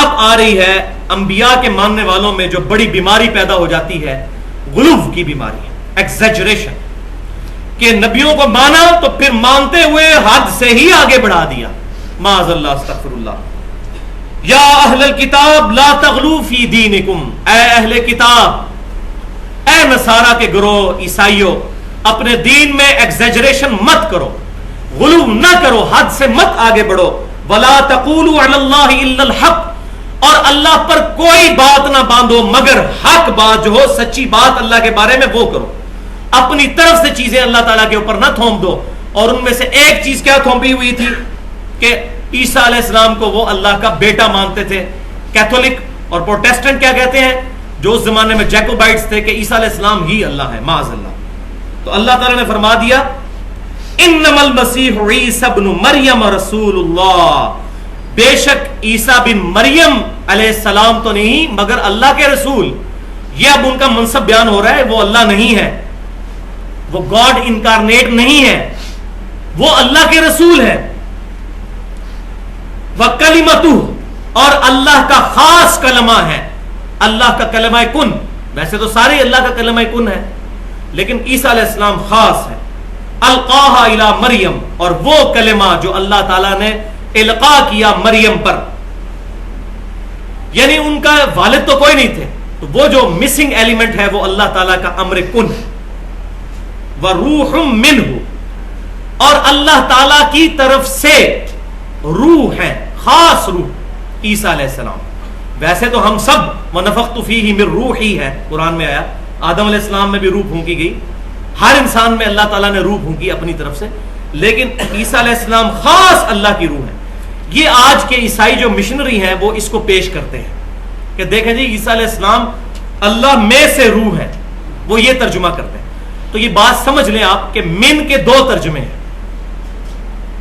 اب آ رہی ہے انبیاء کے ماننے والوں میں جو بڑی بیماری پیدا ہو جاتی ہے، غلو کی بیماری ہے، ایگزیجریشن، کہ نبیوں کو مانا تو پھر مانتے ہوئے حد سے ہی آگے بڑھا دیا. معاذ اللہ، استغفر اللہ. یا اہل الکتاب لا تغلو فی دینکم، اے اہل کتاب، اے نصارہ کے گروہ، عیسائیوں، اپنے دین میں ایگزیجریشن مت کرو، غلو نہ کرو، حد سے مت آگے بڑھو. ولا تقولوا علی اللہ الا الحق، اور اللہ پر کوئی بات نہ باندھو مگر حق بات جو ہو، سچی بات اللہ کے بارے میں وہ کرو. اپنی طرف سے چیزیں اللہ تعالیٰ کے اوپر نہ تھوپ دو. اور ان میں سے ایک چیز کیا تھوپی ہوئی تھی کہ عیسیٰ علیہ السلام کو وہ اللہ کا بیٹا مانتے تھے. کیتھولک اور پروٹیسٹنٹ کیا کہتے ہیں، جو اس زمانے میں جیکوبائٹس تھے، کہ عیسیٰ علیہ السلام ہی اللہ ہے، معاذ اللہ. تو اللہ تعالیٰ نے فرما دیا انما المسیح عیسی ابن مریم رسول اللہ، بے شک عیسیٰ بن مریم علیہ السلام تو نہیں مگر اللہ کے رسول. یہ اب ان کا منصب بیان ہو رہا ہے، وہ اللہ نہیں ہے، وہ گاڈ انکارنیٹ نہیں ہے، وہ اللہ کے رسول ہے. وَكَلِمَتُهُ، اور اللہ کا خاص کلمہ ہے، اللہ کا کلمہ کن. ویسے تو سارے اللہ کا کلمہ کن ہے، لیکن عیسیٰ علیہ السلام خاص ہے. القاها الى مریم، اور وہ کلمہ جو اللہ تعالیٰ نے القا کیا مریم پر، یعنی ان کا والد تو کوئی نہیں تھے، تو وہ جو مسنگ ایلیمنٹ ہے وہ اللہ تعالیٰ کا امر کن ہے. وروح منہ، اور اللہ تعالیٰ کی طرف سے روح ہے، خاص روح عیسیٰ علیہ السلام. ویسے تو ہم سب ونفخت فیہ من روحی ہے، قرآن میں آیا. آدم علیہ السلام میں بھی روح پھونکی گئی، ہر انسان میں اللہ تعالیٰ نے روح پھونکی اپنی طرف سے، لیکن عیسیٰ علیہ السلام خاص اللہ کی روح ہے. یہ آج کے عیسائی جو مشنری ہیں وہ اس کو پیش کرتے ہیں کہ دیکھیں جی عیسیٰ علیہ السلام اللہ میں سے روح ہے، وہ یہ ترجمہ کرتے ہیں. تو یہ بات سمجھ لیں آپ کہ من کے دو ترجمے ہیں.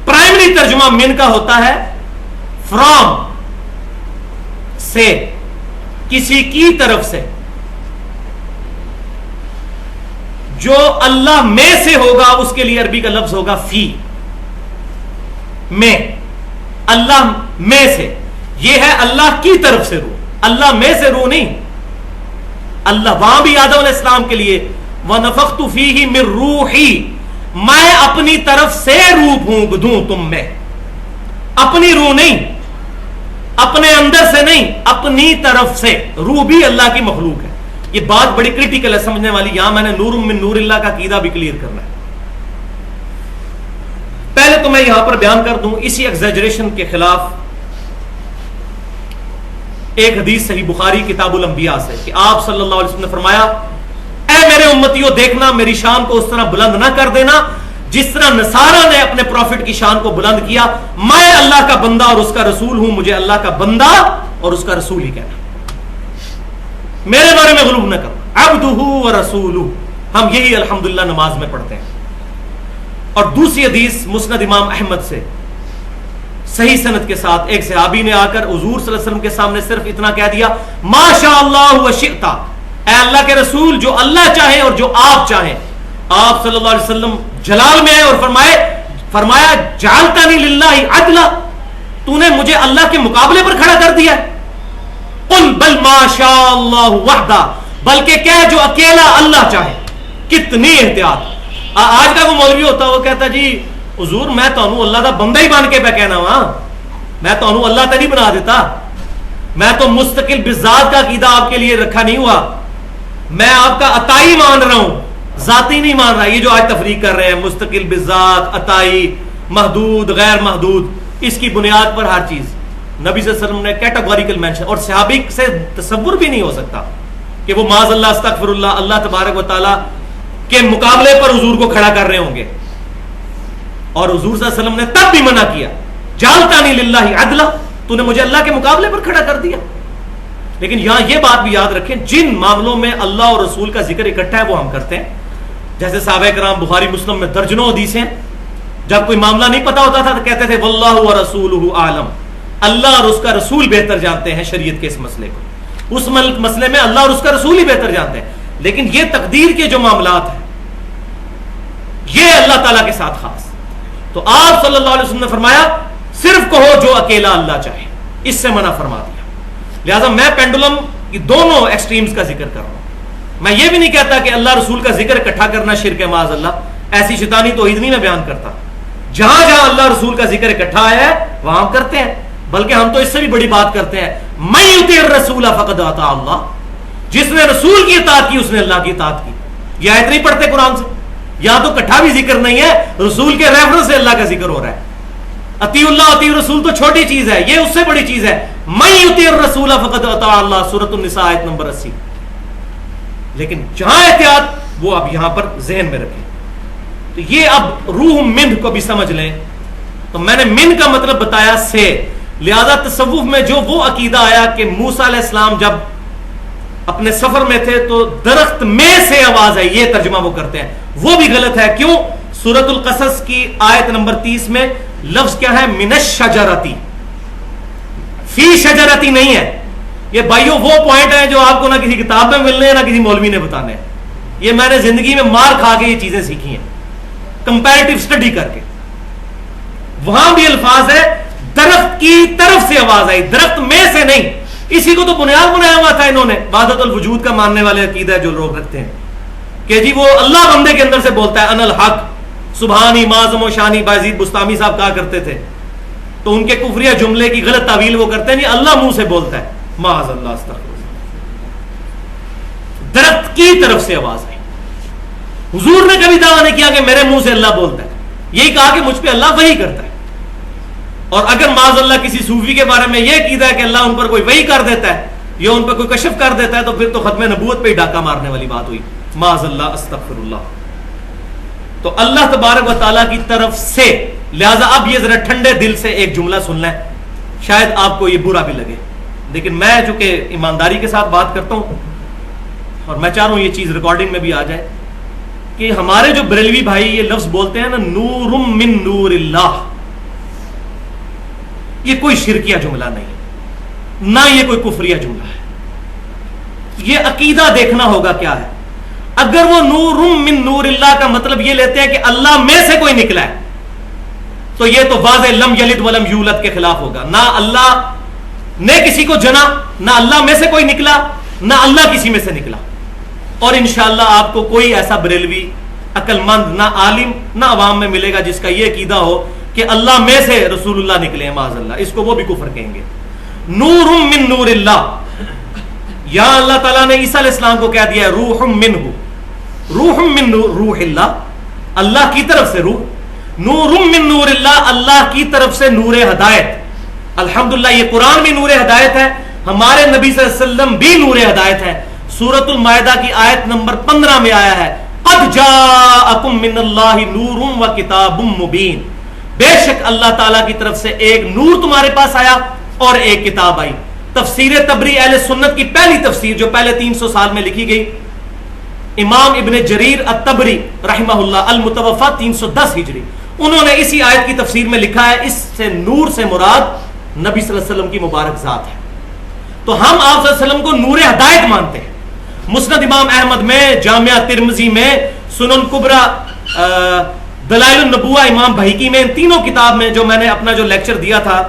پرائمری ترجمہ من کا ہوتا ہے فرام، سے، کسی کی طرف سے. جو اللہ میں سے ہوگا اس کے لیے عربی کا لفظ ہوگا فی، میں، اللہ میں سے. یہ ہے اللہ کی طرف سے روح، اللہ میں سے روح نہیں. اللہ وہاں بھی آدم علیہ السلام کے لیے وَنَفَخْتُ فِيهِ مِن رُوحِي، میں اپنی طرف سے روح پھونک دوں تم میں. اپنی روح نہیں، اپنے اندر سے نہیں، اپنی طرف سے. روح بھی اللہ کی مخلوق ہے. یہ بات بڑی کریٹیکل ہے سمجھنے والی. یہاں میں نے نور من نور اللہ کا عقیدہ بھی کلیئر کرنا ہے. پہلے تو میں یہاں پر بیان کر دوں اسی ایگزیجریشن کے خلاف ایک حدیث صحیح بخاری کتاب الانبیاء سے کہ آپ صلی اللہ علیہ وسلم نے فرمایا، اے میرے امتیوں دیکھنا میری شان کو اس طرح بلند نہ کر دینا جس طرح نصارہ نے اپنے پروفٹ کی شان کو بلند کیا. میں اللہ کا بندہ اور اس کا رسول ہوں، مجھے اللہ کا بندہ اور اس کا رسول ہی کہنا. میرے بارے میں غلو نہ کرو. عبدہ و رسولہ، ہم یہی الحمدللہ نماز میں پڑھتے ہیں. اور دوسری حدیث مسند امام احمد سے صحیح سند کے ساتھ ایک صحابی نے آ کر حضور صلی اللہ علیہ وسلم کے سامنے صرف اتنا کہہ دیا، ما شاء اللہ و شئت، اے اللہ کے رسول جو اللہ چاہے اور جو آپ چاہیں. آپ صلی اللہ علیہ وسلم جلال میں آئے اور فرمایا جعلتنی للہ عدلا، تو نے مجھے اللہ کے مقابلے پر کھڑا کر دیا. قل بل ما شاء اللہ وحدہ، بلکہ کہہ جو اکیلا اللہ چاہے. کتنی احتیاط. آج کا وہ مولوی ہوتا وہ کہتا جی حضور میں تو اللہ دا بندہ ہی بن کے پہ کہنا وا، میں تو اللہ تے نہیں بنا دیتا، میں تو مستقل بذات کا عقیدہ آپ کے لیے رکھا نہیں ہوا، میں آپ کا عطائی مان رہا ہوں، ذاتی نہیں مان رہا. یہ جو آج تفریق کر رہے ہیں مستقل بذات، عطائی، محدود، غیر محدود، اس کی بنیاد پر ہر چیز نبی صلی اللہ علیہ وسلم نے کیٹاگوریکل مینشن. اور صحابی سے تصور بھی نہیں ہو سکتا کہ وہ معاذ اللہ استغفر اللہ اللہ تبارک و تعالی کے مقابلے پر حضور کو کھڑا کر رہے ہوں گے. اور حضور صلی اللہ علیہ وسلم نے تب بھی منع کیا، جعلتنی للہ عدلا، تو نے مجھے اللہ کے مقابلے پر کھڑا کر دیا. لیکن یہاں یہ بات بھی یاد رکھیں جن معاملوں میں اللہ اور رسول کا ذکر اکٹھا ہے وہ ہم کرتے ہیں. جیسے صحابہ کرام بخاری مسلم میں درجنوں حدیثیں، جب کوئی معاملہ نہیں پتا ہوتا تھا تو کہتے تھے واللہ ورسولہ اعلم، اللہ اور اس کا رسول بہتر جانتے ہیں شریعت کے اس مسئلے کو. اس مسئلے میں اللہ اور اس کا رسول ہی بہتر جانتے ہیں. لیکن یہ تقدیر کے جو معاملات ہیں یہ اللہ تعالیٰ کے ساتھ خاص. تو آپ صلی اللہ علیہ وسلم نے فرمایا صرف کہو جو اکیلا اللہ چاہے، اس سے منع فرما دیا. لہذا میں پینڈولم کی دونوں ایکسٹریمز کا ذکر کر رہا ہوں. میں یہ بھی نہیں کہتا کہ اللہ رسول کا ذکر اکٹھا کرنا شرک ہے معاذ اللہ, ایسی شیطانی توحید نہیں میں بیان کرتا. جہاں جہاں اللہ رسول کا ذکر اکٹھا آیا ہے وہاں ہم کرتے ہیں, بلکہ ہم تو اس سے بھی بڑی بات کرتے ہیں, من یطیع الرسول فقد اطاع اللہ, جس نے رسول کی اطاعت کی اس نے اللہ کی اطاعت کی. یہ آیت نہیں پڑھتے قرآن سے, یہاں تو اکٹھا بھی ذکر نہیں ہے, رسول کے ریفرنس سے اللہ کا ذکر ہو رہا ہے. اطیع اللہ اطیع رسول تو چھوٹی چیز ہے, یہ اس سے بڑی چیز ہے. من یطیع الرسول فقد اطاع اللہ, سورۃ النساء آیت نمبر 80. لیکن جہاں احتیاط وہ اب یہاں پر ذہن میں رکھیں. تو یہ اب روح من کو بھی سمجھ لیں. تو میں نے من کا مطلب بتایا سے, لہذا تصوف میں جو وہ عقیدہ آیا کہ موسیٰ علیہ السلام جب اپنے سفر میں تھے تو درخت میں سے آواز آئی, یہ ترجمہ وہ کرتے ہیں, وہ بھی غلط ہے. کیوں؟ سورۃ القصص کی آیت نمبر 30 میں لفظ کیا ہے؟ من الشجرتی, فی شجرتی نہیں ہے. یہ بھائیو وہ پوائنٹ ہیں جو آپ کو نہ کسی کتاب میں ملنے ہیں نہ کسی مولوی نے بتانے ہیں. یہ میں نے زندگی میں مار کھا کے یہ چیزیں سیکھی ہیں, کمپیریٹیو اسٹڈی کر کے. وہاں بھی الفاظ ہے درخت کی طرف سے آواز آئی, درخت میں سے نہیں. اسی کو تو بنیاد بنایا ہوا تھا انہوں نے, وحدت الوجود کا ماننے والے عقیدہ جو لوگ رکھتے ہیں کہ جی وہ اللہ بندے کے اندر سے بولتا ہے, ان الحق سبحانی معظم و شانی. بازید بستامی صاحب کہا کرتے تھے, تو ان کے کفریہ جملے کی غلط تعویل وہ کرتے ہیں, اللہ منہ سے بولتا ہے, معاذ اللہ استغفر. درخت کی طرف سے آواز آئی. حضور نے کبھی دعویٰ نہیں کیا کہ میرے منہ سے اللہ بولتا ہے, یہی کہا کہ مجھ پہ اللہ وحی کرتا ہے. اور اگر معاذ اللہ کسی صوفی کے بارے میں یہ عقیدہ ہے کہ اللہ ان پر کوئی وحی کر دیتا ہے یا ان پر کوئی کشف کر دیتا ہے, تو پھر تو ختم نبوت پہ ہی ڈاکہ مارنے والی بات ہوئی, معاذ اللہ استغفر اللہ. تو اللہ تبارک و تعالیٰ کی طرف سے. لہذا اب یہ ذرا ٹھنڈے دل سے ایک جملہ سن لیں, شاید آپ کو یہ برا بھی لگے, لیکن میں چونکہ ایمانداری کے ساتھ بات کرتا ہوں اور میں چاہ رہا ہوں یہ چیز ریکارڈنگ میں بھی آ جائے کہ ہمارے جو بریلوی بھائی یہ لفظ بولتے ہیں نا, نور من نور اللہ, یہ کوئی شرکیہ جملہ نہیں, نہ یہ کوئی کفریہ جملہ ہے. یہ عقیدہ دیکھنا ہوگا کیا ہے. اگر وہ نور من نور اللہ کا مطلب یہ لیتے ہیں کہ اللہ میں سے کوئی نکلا ہے, تو یہ تو واضح لم یلد ولم یولد کے خلاف ہوگا. نہ اللہ نے کسی کو جنا, نہ اللہ میں سے کوئی نکلا, نہ اللہ کسی میں سے نکلا. اور انشاءاللہ آپ کو کوئی ایسا بریلوی عقل مند نہ عالم نہ عوام میں ملے گا جس کا یہ عقیدہ ہو کہ اللہ میں سے رسول اللہ نکلے ہیں, معاذ اللہ. اس کو وہ بھی کفر کہیں گے. نور من نور اللہ, یہاں اللہ تعالیٰ نے عیسیٰ علیہ السلام کو کہہ دیا ہے روح منہ, روح من روح اللہ, اللہ کی طرف سے روح. نور من نور اللہ, اللہ کی طرف سے نور ہدایت. الحمدللہ یہ قرآن بھی نور ہدایت ہے, ہمارے نبی صلی اللہ علیہ وسلم بھی نور ہدایت ہے. سورۃ المائدہ کی آیت نمبر 15 میں آیا ہے قد جاءکم من اللہ نور و کتاب مبین, بے شک اللہ تعالیٰ کی طرف سے ایک نور تمہارے پاس آیا اور ایک کتاب آئی. تفسیر تبری اہل سنت کی پہلی تفسیر جو پہلے 300 سال میں لکھی گئی, امام ابن جریر الطبری رحمہ اللہ المتوفا 310 ہجری, انہوں نے اسی آیت کی تفسیر میں لکھا ہے اس سے نور سے مراد نبی صلی اللہ علیہ وسلم کی مبارک ذات ہے. تو ہم آپ صلی اللہ علیہ وسلم کو نور ہدایت مانتے ہیں. مسند امام احمد میں, جامعہ ترمذی میں, سنن کبرا, دلائل النبوہ امام بہیقی میں, ان تینوں کتاب میں جو میں نے اپنا جو لیکچر دیا تھا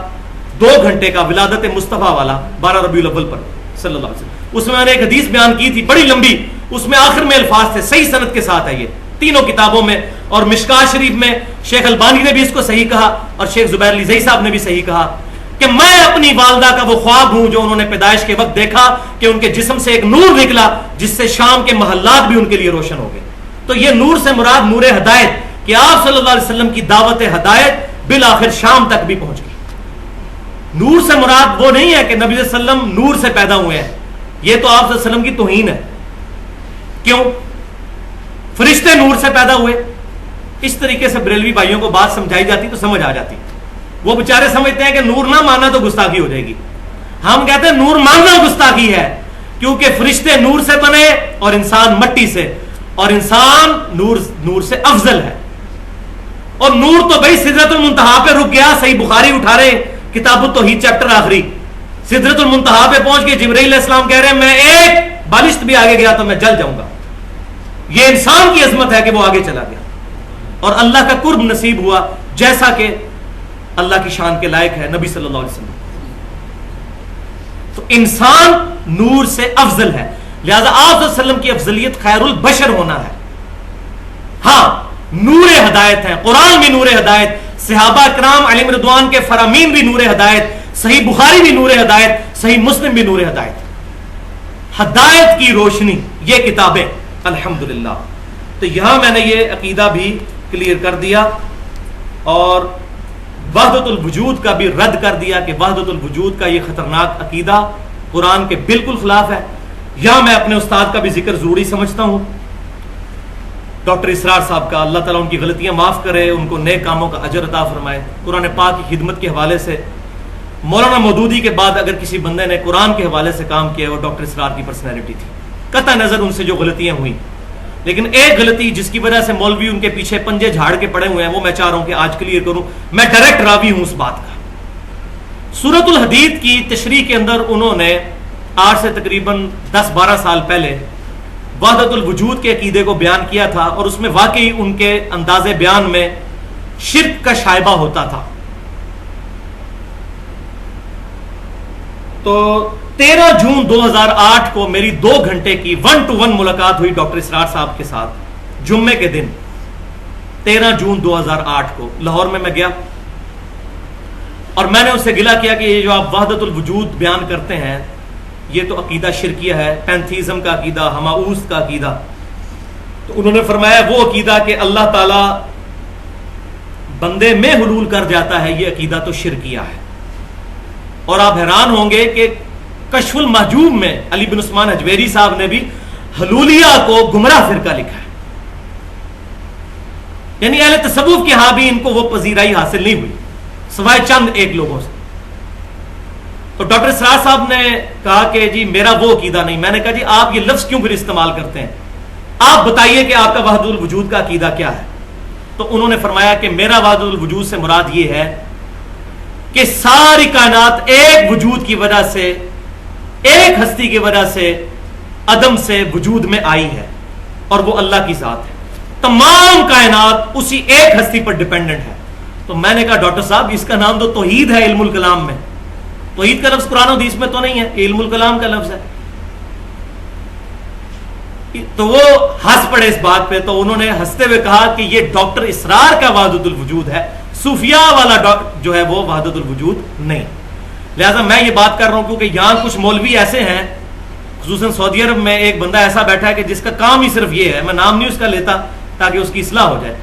2 گھنٹے کا ولادت مصطفیٰ والا 12 ربیع الاول پر صلی اللہ علیہ وسلم, اس میں میں نے ایک حدیث بیان کی تھی بڑی لمبی, اس میں آخر میں الفاظ تھے, صحیح سند کے ساتھ ہے یہ تینوں کتابوں میں. اور مشکات شریف میں شیخ البانی نے بھی اس کو صحیح کہا اور شیخ زبیر علی زئی صاحب نے بھی صحیح کہا کہ میں اپنی والدہ کا وہ خواب ہوں جو انہوں نے پیدائش کے وقت دیکھا کہ ان کے جسم سے ایک نور نکلا جس سے شام کے محلات بھی ان کے لیے روشن ہو گئے. تو یہ نور سے مراد نور ہدایت کہ آپ صلی اللہ علیہ وسلم کی دعوت ہدایت بالآخر شام تک بھی پہنچ گئی. نور سے مراد وہ نہیں ہے کہ نبی صلی اللہ علیہ وسلم نور سے پیدا ہوئے ہیں, یہ تو آپ صلی اللہ علیہ وسلم کی توہین ہے. کیوں؟ فرشتے نور سے پیدا ہوئے. اس طریقے سے بریلوی بھائیوں کو بات سمجھائی جاتی تو سمجھ آ جاتی. وہ بیچارے سمجھتے ہیں کہ نور نہ ماننا تو گستاخی ہو جائے گی. ہم کہتے ہیں نور ماننا گستاخی ہے کیونکہ فرشتے نور سے بنے اور انسان مٹی سے, اور انسان نور سے افضل ہے. اور نور تو بھائی سدرۃ المنتہا پہ رک گیا. صحیح بخاری اٹھا رہے کتاب التوحید چیپٹر آخری, سدرۃ المنتہا پہ پہنچ کے جبرائیل علیہ السلام کہہ رہے ہیں میں ایک بالشت بھی آگے گیا تو میں جل جاؤں گا. یہ انسان کی عظمت ہے کہ وہ آگے چلا گیا اور اللہ کا قرب نصیب ہوا جیسا کہ اللہ کی شان کے لائق ہے نبی صلی اللہ علیہ وسلم. تو انسان نور سے افضل ہے، لہذا آپ صلی اللہ علیہ وسلم کی افضلیت خیر البشر ہونا ہے۔ ہاں نور ہدایت ہے، قرآن بھی نور ہدایت، صحابہ کرام علیہم رضوان کے فرامین بھی نور ہدایت، صحیح بخاری بھی نور ہدایت، صحیح مسلم بھی نور ہدایت، ہدایت کی روشنی یہ کتابیں الحمدللہ۔ تو یہاں میں نے یہ عقیدہ بھی کلیئر کر دیا اور وحدت الوجود کا بھی رد کر دیا کہ وحدت الوجود کا یہ خطرناک عقیدہ قرآن کے بالکل خلاف ہے۔ یہاں میں اپنے استاد کا بھی ذکر ضروری سمجھتا ہوں، ڈاکٹر اسرار صاحب کا، اللہ تعالیٰ ان کی غلطیاں معاف کرے، ان کو نیک کاموں کا اجر عطا فرمائے۔ قرآن پاک کی خدمت کے حوالے سے مولانا مودودی کے بعد اگر کسی بندے نے قرآن کے حوالے سے کام کیا وہ ڈاکٹر اسرار کی پرسنالٹی تھی، قطع نظر ان سے جو غلطیاں ہوئیں، لیکن ایک غلطی جس کی وجہ سے مولوی ان کے پیچھے پنجے جھاڑ کے پڑے ہوئے ہیں وہ میں چاہ رہا ہوں کہ آج کلیئر کروں، میں ڈائریکٹ راوی ہوں اس بات کا۔ سورۃ الحدید کی تشریح کے اندر انہوں نے آج سے تقریباً 10-12 سال پہلے وحدت الوجود کے عقیدے کو بیان کیا تھا، اور اس میں واقعی ان کے انداز بیان میں شرک کا شائبہ ہوتا تھا۔ تو 13 جون 2008 کو میری 2 گھنٹے کی 1-to-1 ملاقات ہوئی ڈاکٹر اسرار صاحب کے ساتھ، جمعے کے دن 13 جون 2008 کو لاہور میں گیا، اور میں نے اس سے گلہ کیا کہ یہ جو آپ وحدت الوجود بیان کرتے ہیں یہ تو عقیدہ شرکیہ ہے، پینتھیزم کا عقیدہ، ہماؤس کا عقیدہ۔ تو انہوں نے فرمایا وہ عقیدہ کہ اللہ تعالیٰ بندے میں حلول کر جاتا ہے، یہ عقیدہ تو شرکیہ ہے۔ اور آپ حیران ہوں گے کہ کشف المحجوب میں علی بن عثمان حجویری صاحب نے بھی حلولیہ کو گمراہ فرقہ لکھا ہے، یعنی اہل تصوف کے ہاں بھی ان کو وہ پذیرائی حاصل نہیں ہوئی سوائے چند ایک لوگوں سے۔ تو ڈاکٹر اسرار صاحب نے کہا کہ جی میرا وہ عقیدہ نہیں۔ میں نے کہا جی آپ یہ لفظ کیوں پھر استعمال کرتے ہیں، آپ بتائیے کہ آپ کا وحدت الوجود کا عقیدہ کیا ہے۔ تو انہوں نے فرمایا کہ میرا وحدت الوجود سے مراد یہ ہے کہ ساری کائنات ایک وجود کی وجہ سے، ایک ہستی کی وجہ سے عدم سے وجود میں آئی ہے، اور وہ اللہ کی ذات ہے۔ تمام کائنات اسی ایک ہستی پر ڈیپینڈنٹ ہے۔ تو میں نے کہا ڈاکٹر صاحب اس کا نام تو توحید ہے علم الکلام میں، توحید کا لفظ قرآن و حدیث میں تو نہیں ہے، علم الکلام کا لفظ ہے۔ تو وہ ہنس پڑے اس بات پہ، تو انہوں نے ہنستے ہوئے کہا کہ یہ ڈاکٹر اسرار کا وحدت الوجود ہے، صوفیاء والا جو ہے وہ وحدت الوجود نہیں۔ لہذا میں یہ بات کر رہا ہوں کیونکہ یہاں کچھ مولوی ایسے ہیں، خصوصاً سعودی عرب میں ایک بندہ ایسا بیٹھا ہے کہ جس کا کام ہی صرف یہ ہے، میں نام نہیں اس کا لیتا تاکہ اس کی اصلاح ہو جائے،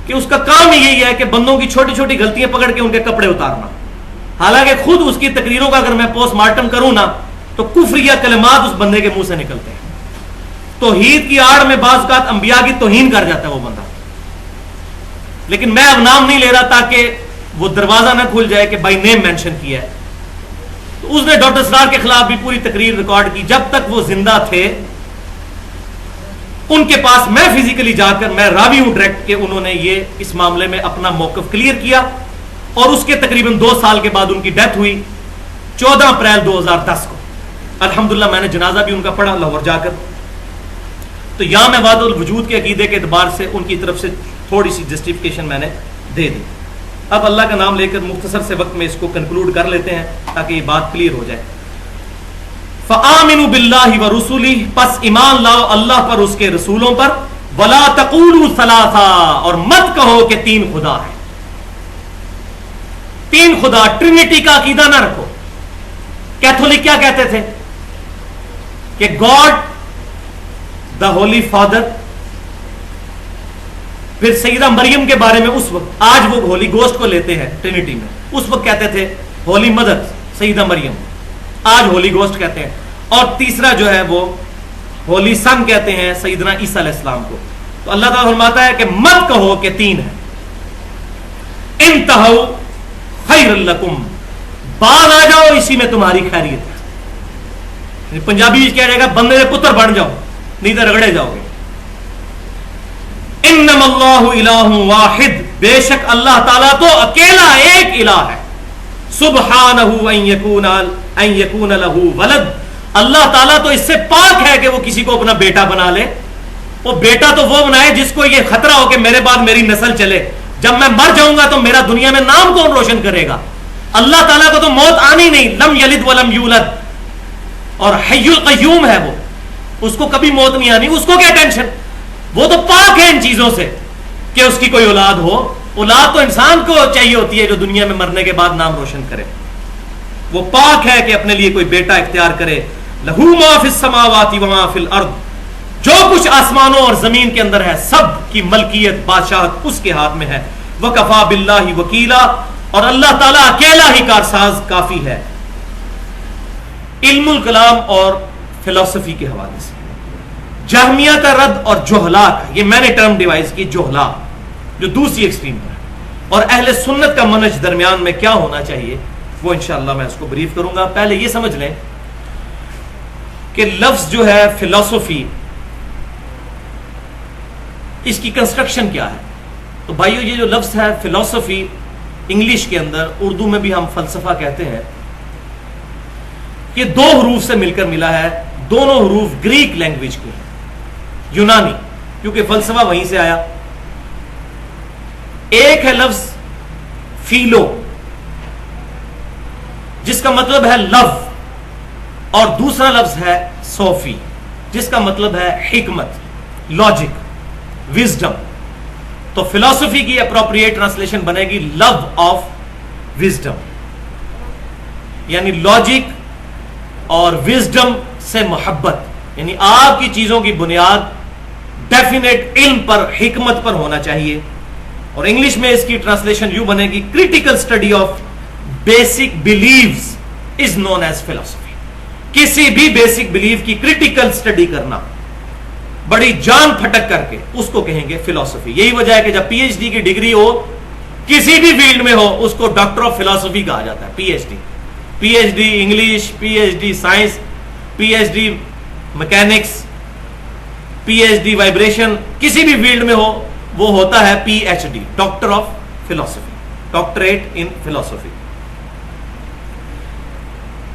کہ اس کا کام ہی یہی ہے کہ بندوں کی چھوٹی چھوٹی غلطیاں پکڑ کے ان کے کپڑے اتارنا، حالانکہ خود اس کی تقریروں کا اگر میں پوسٹ مارٹم کروں نا تو کفریہ کلمات اس بندے کے منہ سے نکلتے ہیں۔ توحید کی آڑ میں بعض اوقات انبیاء کی توہین کر جاتا ہے وہ بندہ، لیکن میں اب نام نہیں لے رہا تاکہ وہ دروازہ نہ کھل جائے کہ بائی نیم مینشن کیا ہے۔ تو اس نے ڈاکٹر اسرار کے خلاف بھی پوری تقریر ریکارڈ کی، جب تک وہ زندہ تھے ان کے پاس میں فزیکلی جا کر، میں راوی ہوں ڈائریکٹ، کہ انہوں نے یہ اس معاملے میں اپنا موقف کلیئر کیا، اور اس کے تقریباً 2 سال کے بعد ان کی ڈیتھ ہوئی 14 اپریل 2010 کو۔ الحمدللہ میں نے جنازہ بھی ان کا پڑھا لاہور جا کر۔ تو یہاں میں وحدت الوجود کے عقیدے کے اعتبار سے ان کی طرف سے تھوڑی سی جسٹیفیکیشن میں نے دے دی۔ اب اللہ کا نام لے کر مختصر سے وقت میں اس کو کنکلوڈ کر لیتے ہیں تاکہ یہ بات کلیئر ہو جائے۔ فآمنوا باللہ ورسلہ، پس ایمان لاؤ اللہ پر، اس کے رسولوں پر، ولا تقولوا ثلاثہ، اور مت کہو کہ 3 خدا ہے۔ 3 خدا، ٹرینٹی کا عقیدہ نہ رکھو۔ کیتھولک کیا کہتے تھے کہ گاڈ دا ہولی فادر، پھر سیدہ مریم کے بارے میں اس وقت، آج وہ ہولی گوسٹ کو لیتے ہیں ٹرینٹی میں، اس وقت کہتے تھے ہولی مدر سیدہ مریم، آج ہولی گوسٹ کہتے ہیں، اور تیسرا جو ہے وہ ہولی سن کہتے ہیں سیدنا عیسیٰ علیہ السلام کو۔ تو اللہ تعالیٰ فرماتا ہے کہ مت کہو کہ 3 ہے، انتہو خیر لکم، باز آ جاؤ اسی میں تمہاری خیریت ہے۔ پنجابی کیا جائے گا، بندے پتر بن جاؤ نہیں تو رگڑے جاؤ گے۔ انما اللہ الہ واحد، بے شک اللہ تعالیٰ تو اکیلا ایک الہ ہے۔ سبحانہ ان یکون لہ ولد، اللہ تعالیٰ تو اس سے پاک ہے کہ وہ کسی کو اپنا بیٹا بنا لے۔ وہ بیٹا تو وہ بنائے جس کو یہ خطرہ ہو کہ میرے بعد میری نسل چلے، جب میں مر جاؤں گا تو میرا دنیا میں نام کون روشن کرے گا؟ اللہ تعالیٰ کو تو موت آنی نہیں، لم یلد ولم یولد، اور حی القیوم ہے، وہ اس کو کبھی موت نہیں آنی، اس کو کیا ٹینشن، وہ تو پاک ہے ان چیزوں سے کہ اس کی کوئی اولاد ہو. اولاد تو انسان کو چاہیے ہوتی ہے جو دنیا میں مرنے کے بعد نام روشن کرے. وہ پاک ہے کہ اپنے لیے کوئی بیٹا اختیار کرے. لہو ما فی السماوات و ما فی الارض، جو کچھ آسمانوں اور زمین کے اندر ہے سب کی ملکیت بادشاہت اس کے ہاتھ میں ہے. وکفا باللہ وکیلا، اور اللہ تعالیٰ اکیلا ہی کارساز کافی ہے. علم الکلام اور فلسفی کے حوالے سے جہمیہ کا رد اور جہلا کا، یہ میں نے ٹرم ڈیوائز کی، جہلا جو دوسری ایکسٹریم پر ہے، اور اہل سنت کا منہج درمیان میں کیا ہونا چاہیے وہ انشاءاللہ میں اس کو بریف کروں گا. پہلے یہ سمجھ لیں کہ لفظ جو ہے فلسفی، اس کی کنسٹرکشن کیا ہے. تو بھائیو یہ جو لفظ ہے فلسفی انگلش کے اندر، اردو میں بھی ہم فلسفہ کہتے ہیں، یہ دو حروف سے مل کر ملا ہے. دونوں حروف گریک لینگویج کے ہیں، یونانی، کیونکہ فلسفہ وہیں سے آیا. ایک ہے لفظ فیلو جس کا مطلب ہے لو، اور دوسرا لفظ ہے صوفی جس کا مطلب ہے حکمت، لاجک، وزڈم. تو فلسفی کی اپروپریٹ ٹرانسلیشن بنے گی لو آف وزڈم، یعنی لاجک اور وزڈم سے محبت، یعنی آپ کی چیزوں کی بنیاد ڈیفینیٹ علم پر، حکمت پر ہونا چاہیے. اور انگلش میں اس کی ٹرانسلیشن یوں بنے گی critical study of basic beliefs is known as فلسفی. کسی بھی بیسک بلیف کی کریٹیکل اسٹڈی کرنا، بڑی جان پھٹک کر کے، اس کو کہیں گے فلسفی. یہی وجہ ہے کہ جب پی ایچ ڈی کی ڈگری ہو کسی بھی فیلڈ میں ہو اس کو ڈاکٹر آف فلسفی کہا جاتا ہے. P H D, P H D English, P H D science, P H D mechanics, P H D vibration, کسی بھی فیلڈ میں ہو وہ ہوتا ہے P H D, doctor of philosophy, doctorate in philosophy.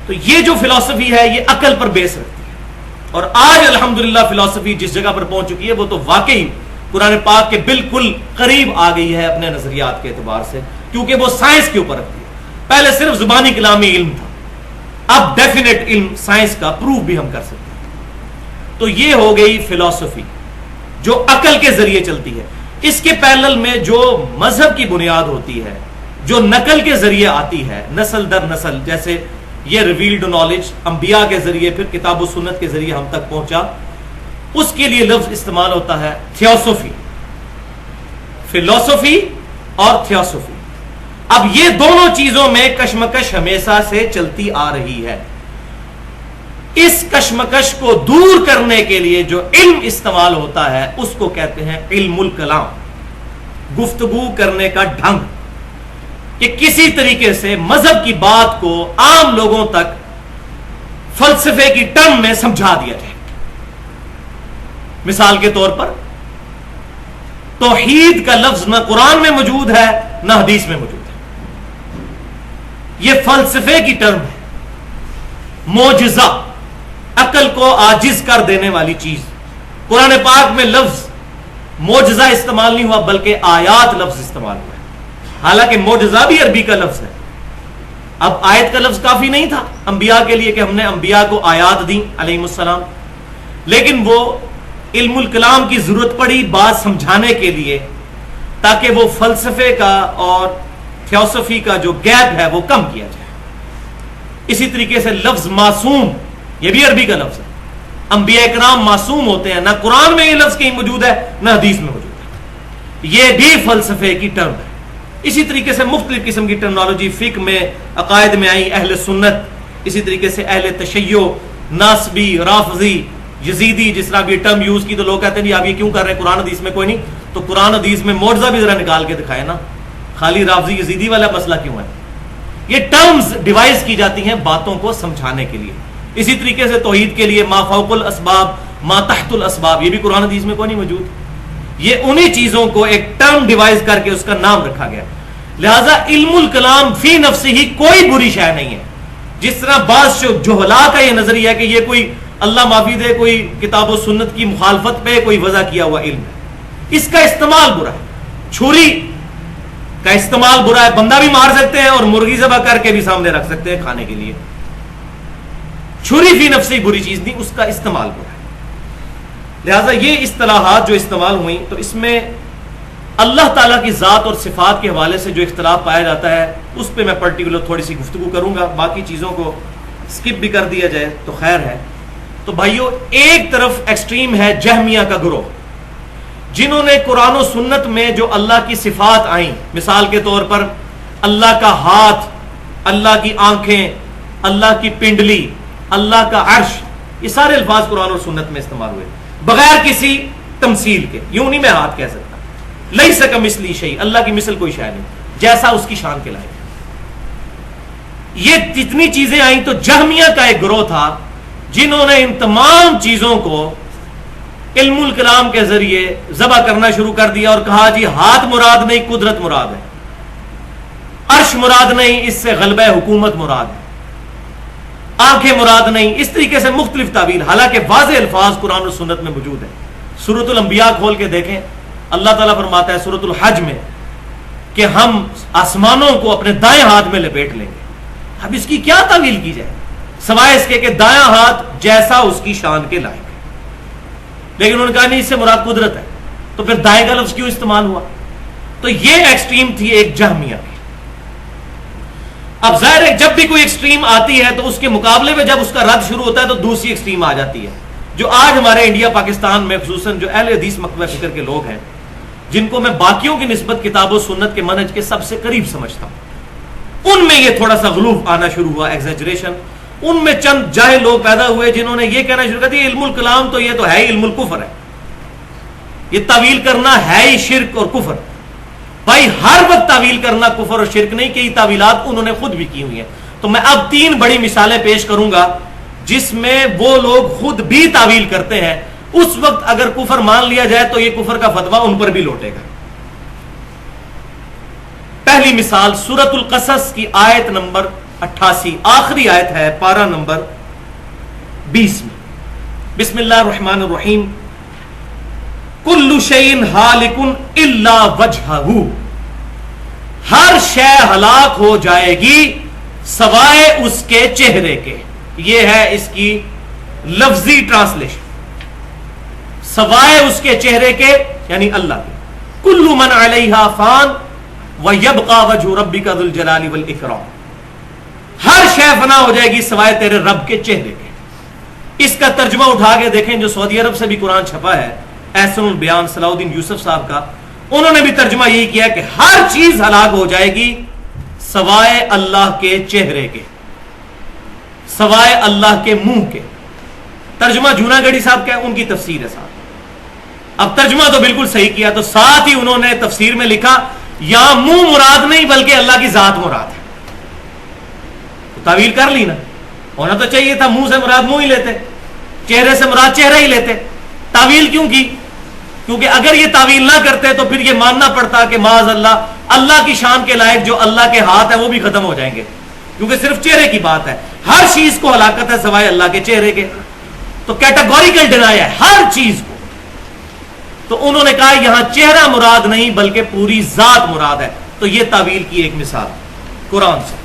تو یہ جو فلسفی ہے یہ عقل پر بیس رکھتی ہے، اور آج الحمدللہ فلسفی جس جگہ پر پہنچ چکی ہے وہ تو واقعی قرآن پاک کے بالکل قریب آ گئی ہے اپنے نظریات کے اعتبار سے، کیونکہ وہ سائنس کے اوپر رکھتی ہے. پہلے صرف زبانی کلامی علم تھا، اب ڈیفینیٹ علم سائنس کا پروف بھی ہم کر سکتے ہیں. تو یہ ہو گئی فلسفی جو عقل کے ذریعے چلتی ہے. اس کے پیرلل میں جو مذہب کی بنیاد ہوتی ہے، جو نقل کے ذریعے آتی ہے نسل در نسل، جیسے یہ ریویلڈ نالج انبیاء کے ذریعے پھر کتاب و سنت کے ذریعے ہم تک پہنچا، اس کے لیے لفظ استعمال ہوتا ہے تھیوسوفی. فلسفی اور تھیوسوفی. اب یہ دونوں چیزوں میں کشمکش ہمیشہ سے چلتی آ رہی ہے. اس کشمکش کو دور کرنے کے لیے جو علم استعمال ہوتا ہے اس کو کہتے ہیں علم الکلام، گفتگو کرنے کا ڈھنگ، کہ کسی طریقے سے مذہب کی بات کو عام لوگوں تک فلسفے کی ٹرم میں سمجھا دیا جائے. مثال کے طور پر توحید کا لفظ نہ قرآن میں موجود ہے نہ حدیث میں موجود ہے، یہ فلسفے کی ٹرم ہے. معجزہ، عقل کو عاجز کر دینے والی چیز. قرآن پاک میں لفظ معجزہ استعمال نہیں ہوا بلکہ آیات لفظ استعمال ہوا ہے. حالانکہ معجزہ بھی عربی کا لفظ ہے. اب آیت کا لفظ کافی نہیں تھا انبیاء کے لیے کہ ہم نے انبیاء کو آیات دیں علیہم السلام، لیکن وہ علم الکلام کی ضرورت پڑی بات سمجھانے کے لیے تاکہ وہ فلسفے کا اور تھیوسفی کا جو گیپ ہے وہ کم کیا جائے. اسی طریقے سے لفظ معصوم، یہ بھی عربی کا لفظ ہے. انبیاء کرام معصوم ہوتے ہیں، نہ قرآن میں یہ لفظ کہیں موجود ہے نہ حدیث میں موجود ہے. یہ بھی فلسفے کی ٹرم ہے. اسی طریقے سے مختلف قسم کی ٹرمنالوجی فقہ میں، عقائد میں آئی، اہل سنت، اسی طریقے سے اہل تشیع، ناسبی، رافضی، یزیدی، جس طرح یہ ٹرم یوز کی تو لوگ کہتے ہیں جی آپ یہ کیوں کر رہے ہیں، قرآن حدیث میں کوئی نہیں. تو قرآن حدیث میں معجزہ بھی ذرا نکال کے دکھائے نا، خالی رافضی یزیدی والا مسئلہ کیوں ہے؟ یہ ٹرمز ڈیوائز کی جاتی ہیں باتوں کو سمجھانے کے لیے. اسی طریقے سے توحید کے لیے ما فوق الاسباب، ما تحت الاسباب، یہ بھی قرآن حدیث میں کوئی نہیں موجود. یہ انہی چیزوں کو ایک ٹرم ڈیوائز کر کے اس کا نام رکھا گیا. لہذا علم الکلام فی نفسہ ہی کوئی بری شے نہیں ہے. جس طرح بعض جہلا کا یہ نظریہ ہے کہ یہ کوئی اللہ معافی دے کوئی کتاب و سنت کی مخالفت پہ کوئی وضع کیا ہوا علم ہے، اس کا استعمال برا ہے. چھری کا استعمال برا ہے، بندہ بھی مار سکتے ہیں اور مرغی ذبح کر کے بھی سامنے رکھ سکتے ہیں کھانے کے لیے. چھری فی نفسی بری چیز نہیں، اس کا استعمال برا ہے۔ لہٰذا یہ اصطلاحات جو استعمال ہوئیں تو اس میں اللہ تعالیٰ کی ذات اور صفات کے حوالے سے جو اختلاف پایا جاتا ہے اس پہ میں پرٹیکولر تھوڑی سی گفتگو کروں گا، باقی چیزوں کو سکپ بھی کر دیا جائے تو خیر ہے۔ تو بھائیو، ایک طرف ایکسٹریم ہے جہمیہ کا گروہ، جنہوں نے قرآن و سنت میں جو اللہ کی صفات آئیں، مثال کے طور پر اللہ کا ہاتھ، اللہ کی آنکھیں، اللہ کی پنڈلی، اللہ کا عرش، یہ سارے الفاظ قرآن اور سنت میں استعمال ہوئے بغیر کسی تمثیل کے۔ یوں نہیں میں ہاتھ کہہ سکتا، لیس کمثلہ شیء، اللہ کی مثل کوئی شے نہیں، جیسا اس کی شان کے لائق۔ یہ جتنی چیزیں آئیں تو جہمیہ کا ایک گروہ تھا جنہوں نے ان تمام چیزوں کو علم الکلام کے ذریعے ذبح کرنا شروع کر دیا اور کہا جی ہاتھ مراد نہیں، قدرت مراد ہے، عرش مراد نہیں، اس سے غلبہ حکومت مراد ہے، آنکھیں مراد نہیں، اس طریقے سے مختلف تعویل، حالانکہ واضح الفاظ قرآن و سنت میں موجود ہیں۔ سورۃ الانبیاء کھول کے دیکھیں، اللہ تعالیٰ فرماتا ہے سورۃ الحج میں کہ ہم آسمانوں کو اپنے دائیں ہاتھ میں لپیٹ لیں گے۔ اب اس کی کیا تعویل کی جائے سوائے اس کے کہ دایاں ہاتھ جیسا اس کی شان کے لائق ہے، لیکن انہوں نے کہا نہیں، اس سے مراد قدرت ہے، تو پھر دائیں کا لفظ کیوں استعمال ہوا؟ تو یہ ایکسٹریم تھی ایک جہمیہ کی۔ اب ظاہر ہے جب بھی کوئی ایکسٹریم آتی ہے تو اس کے مقابلے میں جب اس کا رد شروع ہوتا ہے تو دوسری ایکسٹریم آ جاتی ہے، جو آج ہمارے انڈیا پاکستان میں خصوصاً جو اہل حدیث مکتبہ فکر کے لوگ ہیں، جن کو میں باقیوں کی نسبت کتاب و سنت کے منہج کے سب سے قریب سمجھتا ہوں، ان میں یہ تھوڑا سا غلو آنا شروع ہوا، ایگزیجریشن۔ ان میں چند جاہل لوگ پیدا ہوئے جنہوں نے یہ کہنا شروع کر دیا علم الکلام تو یہ تو ہے ہی علم الکفر ہے، یہ تعویل کرنا ہے ہی شرک اور کفر۔ بھائی ہر وقت تعویل کرنا کفر اور شرک نہیں، کئی تعویلات انہوں نے خود بھی کی ہوئی ہیں۔ تو میں اب 3 بڑی مثالیں پیش کروں گا جس میں وہ لوگ خود بھی تعویل کرتے ہیں، اس وقت اگر کفر مان لیا جائے تو یہ کفر کا فتویٰ ان پر بھی لوٹے گا۔ پہلی مثال سورۃ القصص کی آیت نمبر 88، آخری آیت ہے پارہ نمبر 20 میں، بسم اللہ الرحمن الرحیم، کل شیء ہالک الا وجہہ، ہر شے ہلاک ہو جائے گی سوائے اس کے چہرے کے۔ یہ ہے اس کی لفظی ٹرانسلیشن، سوائے اس کے چہرے کے یعنی اللہ کے۔ کل من علیہا فان وَيَبْقَى وَجْهُ رَبِّكَ ذُو الْجَلَالِ وَالْإِكْرَامِ، ہر شے فنا ہو جائے گی سوائے تیرے رب کے چہرے کے۔ اس کا ترجمہ اٹھا کے دیکھیں جو سعودی عرب سے بھی قرآن چھپا ہے، احسن البیان صلاح الدین یوسف صاحب کا، انہوں نے بھی ترجمہ یہی کیا کہ ہر چیز ہلاک ہو جائے گی سوائے اللہ کے چہرے کے، سوائے اللہ کے منہ کے۔ ترجمہ جونا گڑھی صاحب کا ہے، ان کی تفسیر ہے صاحب۔ اب ترجمہ تو بالکل صحیح کیا، تو ساتھ ہی انہوں نے تفسیر میں لکھا یہاں منہ مراد نہیں بلکہ اللہ کی ذات مراد ہے۔ تو تعویل کر لی نا، ہونا تو چاہیے تھا منہ سے مراد منہ ہی لیتے، چہرے سے مراد چہرہ ہی لیتے۔ تعویل کیوں کی؟ کیونکہ اگر یہ تعویل نہ کرتے تو پھر یہ ماننا پڑتا کہ معاذ اللہ کی شان کے لائق جو اللہ کے ہاتھ ہے وہ بھی ختم ہو جائیں گے، کیونکہ صرف چہرے کی بات ہے، ہر چیز کو ہلاکت ہے سوائے اللہ کے چہرے کے۔ تو کیٹیگوریکل ڈینائی ہے ہر چیز کو۔ تو انہوں نے کہا یہاں چہرہ مراد نہیں بلکہ پوری ذات مراد ہے، تو یہ تعویل کی ایک مثال قرآن سے۔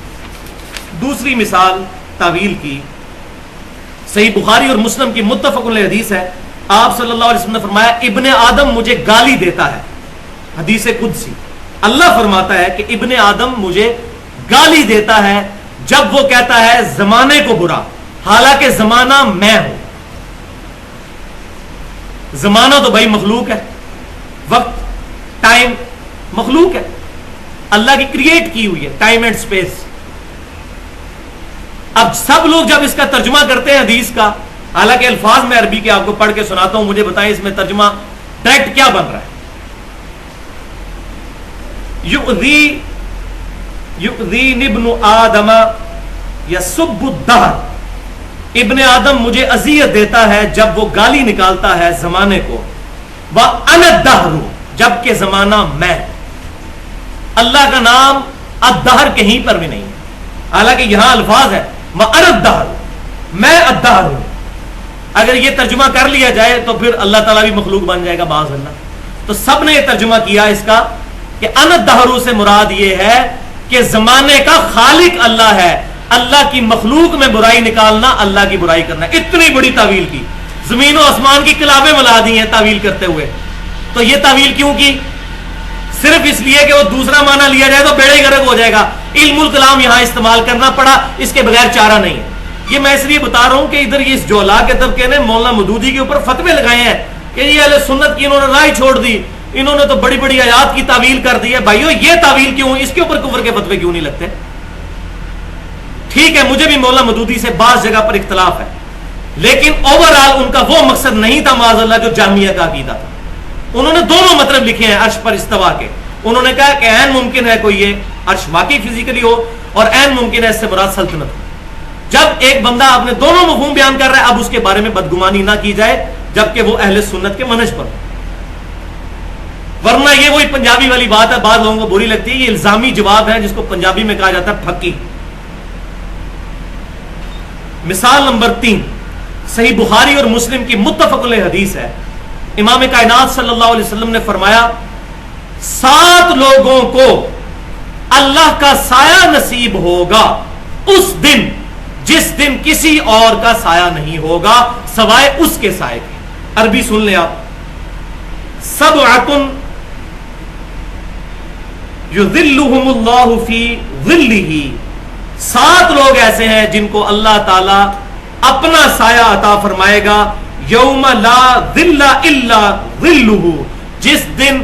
دوسری مثال تعویل کی صحیح بخاری اور مسلم کی متفق علیہ حدیث ہے، آپ صلی اللہ علیہ وسلم نے فرمایا ابن آدم مجھے گالی دیتا ہے، حدیث قدسی، اللہ فرماتا ہے کہ ابن آدم مجھے گالی دیتا ہے جب وہ کہتا ہے زمانے کو برا، حالانکہ زمانہ میں ہوں۔ زمانہ تو بھائی مخلوق ہے، وقت ٹائم مخلوق ہے، اللہ کی کریٹ کی ہوئی ہے ٹائم اینڈ سپیس۔ اب سب لوگ جب اس کا ترجمہ کرتے ہیں حدیث کا، حالانکہ الفاظ میں عربی کے آپ کو پڑھ کے سناتا ہوں، مجھے بتائیں اس میں ترجمہ ڈائریکٹ کیا بن رہا ہے؟ یؤذین ابن آدم یسب الدہر، ابن آدم مجھے اذیت دیتا ہے جب وہ گالی نکالتا ہے زمانے کو، وَأَنَا الدَّهْرُ، جبکہ زمانہ میں۔ اللہ کا نام الدہر کہیں پر بھی نہیں ہے، حالانکہ یہاں الفاظ ہے وَأَنَا الدَّهْرُ، میں الدہر ہوں۔ اگر یہ ترجمہ کر لیا جائے تو پھر اللہ تعالیٰ بھی مخلوق بن جائے گا باذ اللہ۔ تو سب نے یہ ترجمہ کیا اس کا کہ انا الدہر سے مراد یہ ہے کہ زمانے کا خالق اللہ ہے، اللہ کی مخلوق میں برائی نکالنا اللہ کی برائی کرنا. اتنی بڑی تعویل کی, زمین و آسمان کی کلابیں ملا دی ہیں تعویل کرتے ہوئے. تو یہ تعویل کیوں کی؟ صرف اس لیے کہ وہ دوسرا معنی لیا جائے تو بیڑے گرک ہو جائے گا. علم الکلام یہاں استعمال کرنا پڑا, اس کے بغیر چارہ نہیں ہے. یہ میں اس لیے بتا رہا ہوں کہ ادھر یہ اس جولا کے طبقے نے مولانا مودودی کے اوپر فتوے لگائے ہیں کہ یہ اہل سنت کی انہوں نے رائے چھوڑ دی, انہوں نے تو بڑی بڑی آیات کی تعویل کر دی ہے. بھائیو یہ تعویل کیوں, اس کے اوپر کفر کے فتوے کیوں نہیں لگتے؟ ٹھیک ہے مجھے بھی مولانا مودودی سے بعض جگہ پر اختلاف ہے, لیکن اوورآل ان کا وہ مقصد نہیں تھا معاذ اللہ جو جہمیہ کا عقیدہ تھا. انہوں نے دونوں مطلب لکھے ہیں عرش پر استوا کے. انہوں نے کہا کہ عین ممکن ہے کوئی یہ عرش واقعی فزیکلی ہو, اور عین ممکن ہے اس سے مراد سلطنت ہو. جب ایک بندہ اپنے دونوں مفہوم بیان کر رہا ہے, اب اس کے بارے میں بدگمانی نہ کی جائے جبکہ وہ اہل سنت کے منہج پر. ورنہ یہ وہی پنجابی والی بات ہے, بعض لوگوں کو بری لگتی ہے, یہ الزامی جواب ہے جس کو پنجابی میں کہا جاتا ہے پھکی. مثال نمبر 3 صحیح بخاری اور مسلم کی متفق علیہ حدیث ہے. امام کائنات صلی اللہ علیہ وسلم نے فرمایا 7 لوگوں کو اللہ کا سایہ نصیب ہوگا اس دن جس دن کسی اور کا سایہ نہیں ہوگا سوائے اس کے سائے کے. عربی سن لیں آپ, سبعۃ یظلھم اللہ فی ظلہ, 7 لوگ ایسے ہیں جن کو اللہ تعالی اپنا سایہ عطا فرمائے گا, یوم لا ظل الا ظلہ, جس دن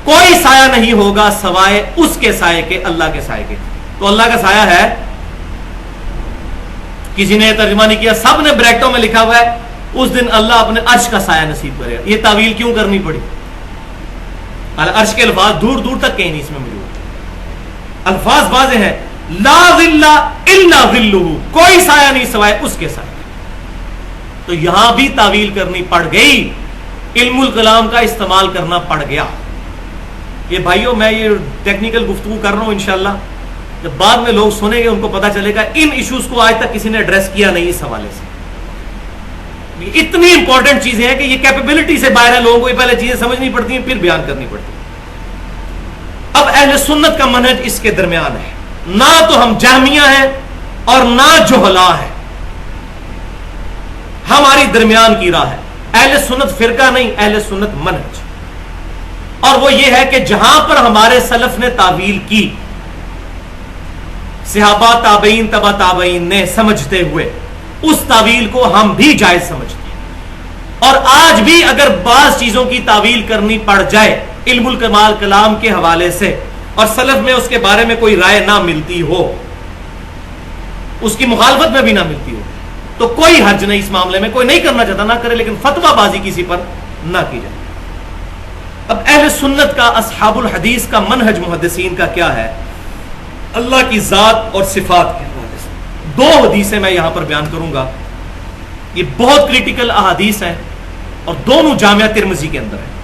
کوئی سایہ نہیں ہوگا سوائے اس کے سائے کے, اللہ کے سائے کے. تو اللہ کا سایہ ہے, کسی نے ترجمہ نہیں کیا, سب نے بریکٹوں میں لکھا ہوا ہے اس دن اللہ اپنے عرش کا سایہ نصیب کرے گا. یہ تعویل کیوں کرنی پڑی؟ عرش کے الفاظ دور دور تک کہیں نہیں اس میں موجود, الفاظ واضح ہیں, لا ظل الا ظلہ, کوئی سایہ نہیں سوائے اس کے سائے. تو یہاں بھی تعویل کرنی پڑ گئی, علم الکلام کا استعمال کرنا پڑ گیا. یہ بھائیوں میں یہ ٹیکنیکل گفتگو کر رہا ہوں, انشاءاللہ جب بعد میں لوگ سنیں گے ان کو پتا چلے گا ان ایشوز کو آج تک کسی نے ایڈریس کیا نہیں. اس حوالے سے یہ اتنی امپورٹنٹ چیزیں ہیں کہ یہ کیپیبلٹی سے باہر ہے, لوگوں کو یہ پہلے چیزیں سمجھنی پڑتی ہیں پھر بیان کرنی پڑتی ہیں. اب اہل سنت کا منہج اس کے درمیان ہے, نہ تو ہم جہمیہ ہیں اور نہ جہلا ہیں, ہماری درمیان کی راہ ہے. اہل سنت فرقہ نہیں, اہل سنت منہج. اور وہ یہ ہے کہ جہاں پر ہمارے سلف نے تعویل کی, صحابہ تابعین تبع تابعین نے سمجھتے ہوئے, اس تعویل کو ہم بھی جائز سمجھتے ہیں. اور آج بھی اگر بعض چیزوں کی تعویل کرنی پڑ جائے علم الکمال کلام کے حوالے سے, اور سلف میں اس کے بارے میں کوئی رائے نہ ملتی ہو, اس کی مخالفت میں بھی نہ ملتی ہو, تو کوئی حرج نہیں اس معاملے میں. کوئی نہیں کرنا چاہتا نہ کرے, لیکن فتویٰ بازی کسی پر نہ کی جائے. اب اہل سنت کا, اصحاب الحدیث کا منہج محدثین کا کیا ہے اللہ کی ذات اور صفات کے حوالے سے؟ 2 حدیثیں میں یہاں پر بیان کروں گا. یہ بہت کریٹیکل احادیث ہیں اور دونوں جامعہ ترمذی کے اندر ہیں.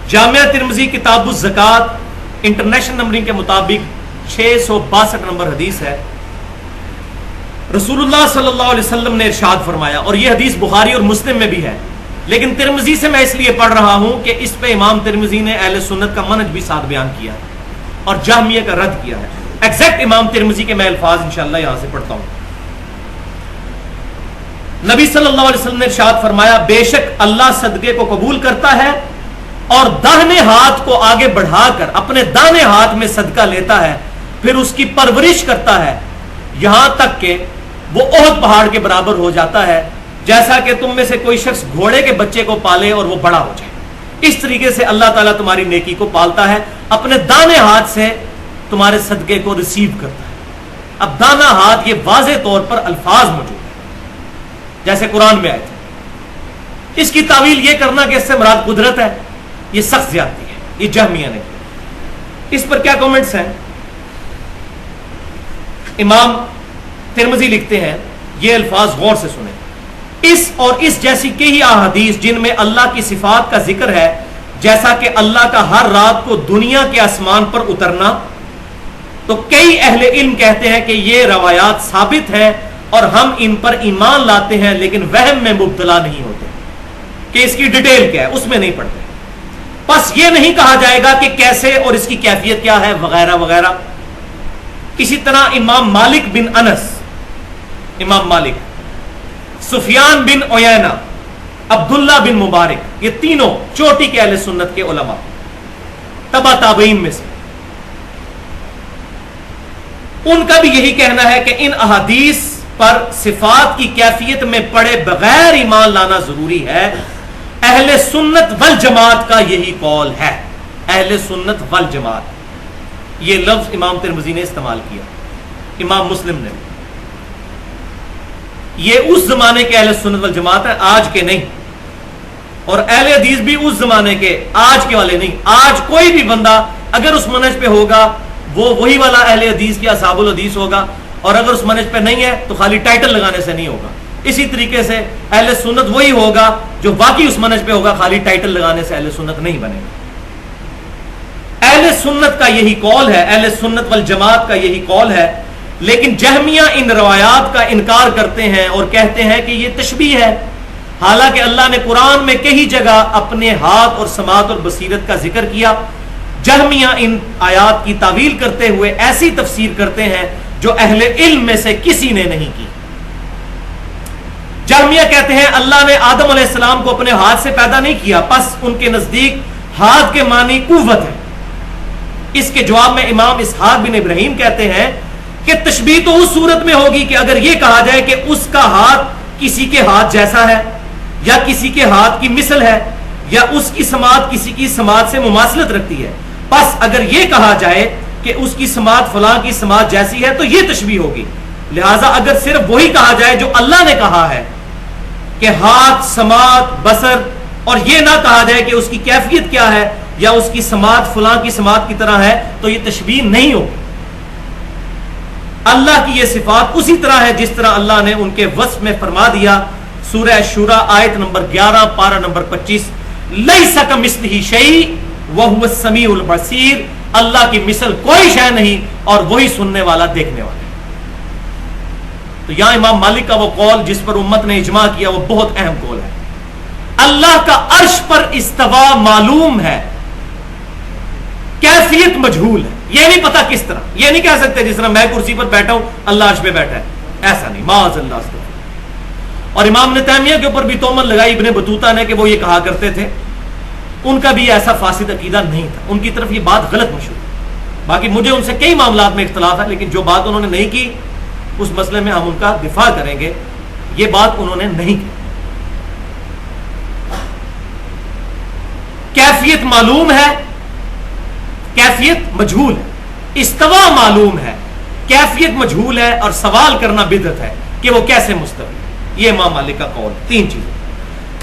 جامعہ ترمذی کتاب الزکات انٹرنیشنل نمبرنگ کے مطابق 662 نمبر حدیث ہے. رسول اللہ صلی اللہ علیہ وسلم نے ارشاد فرمایا, اور یہ حدیث بخاری اور مسلم میں بھی ہے, لیکن ترمذی سے میں اس لیے پڑھ رہا ہوں کہ اس پہ امام ترمذی نے اہل سنت کا منہج بھی ساتھ بیان کیا ہے اور جہمیہ کا رد کیا ہے. ایگزیکٹ امام ترمذی کے میں الفاظ انشاءاللہ یہاں سے پڑھتا ہوں. نبی صلی اللہ علیہ وسلم نے ارشاد فرمایا, بے شک اللہ صدقے کو قبول کرتا ہے اور داہنے ہاتھ کو آگے بڑھا کر اپنے داہنے ہاتھ میں صدقہ لیتا ہے, پھر اس کی پرورش کرتا ہے یہاں تک کہ وہ احد پہاڑ کے برابر ہو جاتا ہے, جیسا کہ تم میں سے کوئی شخص گھوڑے کے بچے کو پالے اور وہ بڑا ہو جائے. اس طریقے سے اللہ تعالیٰ تمہاری نیکی کو پالتا ہے, اپنے دانے ہاتھ سے تمہارے صدقے کو ریسیو کرتا ہے. اب دانا ہاتھ یہ واضح طور پر الفاظ موجود ہیں جیسے قرآن میں آئے تھے. اس کی تعویل یہ کرنا کہ اس سے مراد قدرت ہے, یہ سخت زیادتی ہے, یہ جہمیہ نے. اس پر کیا کامنٹس ہیں؟ امام ترمذی لکھتے ہیں, یہ الفاظ غور سے سنیں, اس اور اس جیسی کئی احادیث جن میں اللہ کی صفات کا ذکر ہے, جیسا کہ اللہ کا ہر رات کو دنیا کے آسمان پر اترنا, تو کئی اہل علم کہتے ہیں کہ یہ روایات ثابت ہیں اور ہم ان پر ایمان لاتے ہیں, لیکن وہم میں مبتلا نہیں ہوتے کہ اس کی ڈیٹیل کیا ہے, اس میں نہیں پڑھتے. بس یہ نہیں کہا جائے گا کہ کیسے اور اس کی کیفیت کیا ہے وغیرہ وغیرہ. اسی طرح امام مالک بن انس امام مالک, سفیان بن عیینہ, عبداللہ بن مبارک, یہ تینوں چوٹی کے اہل سنت کے علماء, تبع تابعین میں سے. ان کا بھی یہی کہنا ہے کہ ان احادیث پر صفات کی کیفیت میں پڑے بغیر ایمان لانا ضروری ہے. اہل سنت والجماعت کا یہی قول ہے. اہل سنت والجماعت, یہ لفظ امام ترمذی نے استعمال کیا, امام مسلم نے. یہ اس زمانے کے اہل سنت والجماعت ہے, آج کے نہیں. اور اہل حدیث بھی اس زمانے کے, آج کے والے نہیں. آج کوئی بھی بندہ اگر اس منہج پہ ہوگا وہ وہی والا اہل حدیث کی اصحاب الحدیث ہوگا, اور اگر اس منہج پہ نہیں ہے تو خالی ٹائٹل لگانے سے نہیں ہوگا. اسی طریقے سے اہل سنت وہی ہوگا جو واقعی اس منہج پہ ہوگا, خالی ٹائٹل لگانے سے اہل سنت نہیں بنے گا. اہل سنت کا یہی قول ہے, اہل سنت والجماعت کا یہی قول ہے. لیکن جہمیہ ان روایات کا انکار کرتے ہیں اور کہتے ہیں کہ یہ تشبیہ ہے, حالانکہ اللہ نے قرآن میں کئی جگہ اپنے ہاتھ اور سماعت اور بصیرت کا ذکر کیا. جہمیہ ان آیات کی تعویل کرتے ہوئے ایسی تفسیر کرتے ہیں جو اہل علم میں سے کسی نے نہیں کی. جہمیہ کہتے ہیں اللہ نے آدم علیہ السلام کو اپنے ہاتھ سے پیدا نہیں کیا, پس ان کے نزدیک ہاتھ کے معنی قوت ہے. اس کے جواب میں امام اسحاق بن ابراہیم کہتے ہیں کہ تشبیہ تو اس صورت میں ہوگی کہ اگر یہ کہا جائے کہ اس کا ہاتھ کسی کے ہاتھ جیسا ہے, یا کسی کے ہاتھ کی مثل ہے, یا اس کی سماعت کسی کی سماعت سے مماثلت رکھتی ہے. بس اگر یہ کہا جائے کہ اس کی سماعت فلاں کی سماعت جیسی ہے تو یہ تشبیہ ہوگی. لہٰذا اگر صرف وہی کہا جائے جو اللہ نے کہا ہے کہ ہاتھ, سماعت, بصر, اور یہ نہ کہا جائے کہ اس کی کیفیت کیا ہے یا اس کی سماعت فلاں کی سماعت کی طرح ہے, تو یہ تشبیہ نہیں ہوگی. اللہ کی یہ صفات اسی طرح ہے جس طرح اللہ نے ان کے وصف میں فرما دیا. سورہ شورى آیت نمبر 11 پارہ نمبر 25, لیس کمثلہ شیء وہو السمیع البصیر, اللہ کی مثل کوئی شے نہیں اور وہی سننے والا دیکھنے والا. تو یہاں امام مالک کا وہ قول جس پر امت نے اجماع کیا وہ بہت اہم قول ہے. اللہ کا عرش پر استوا معلوم ہے, کیفیت مجہول ہے, یہ نہیں پتا کس طرح. یہ نہیں کہہ سکتے جس طرح میں کرسی پر بیٹھا ہوں اللہ عرش پہ بیٹھا ہے, ایسا نہیں, معاذ اللہ استغفر. اور امام نے تیمیہ کے اوپر بھی تہمت لگائی ابن بطوطہ نے کہ وہ یہ کہا کرتے تھے. ان کا بھی ایسا فاسد عقیدہ نہیں تھا, ان کی طرف یہ بات غلط مشہور. باقی مجھے ان سے کئی معاملات میں اختلاف ہے, لیکن جو بات انہوں نے نہیں کی اس مسئلے میں ہم ان کا دفاع کریں گے. یہ بات انہوں نے نہیں کی. کیفیت معلوم ہے, کیفیت مجہول ہے. استوا معلوم ہے, کیفیت مجہول ہے, اور سوال کرنا بدعت ہے کہ وہ کیسے مستوی. یہ امام مالک کا قول. تین چیزیں.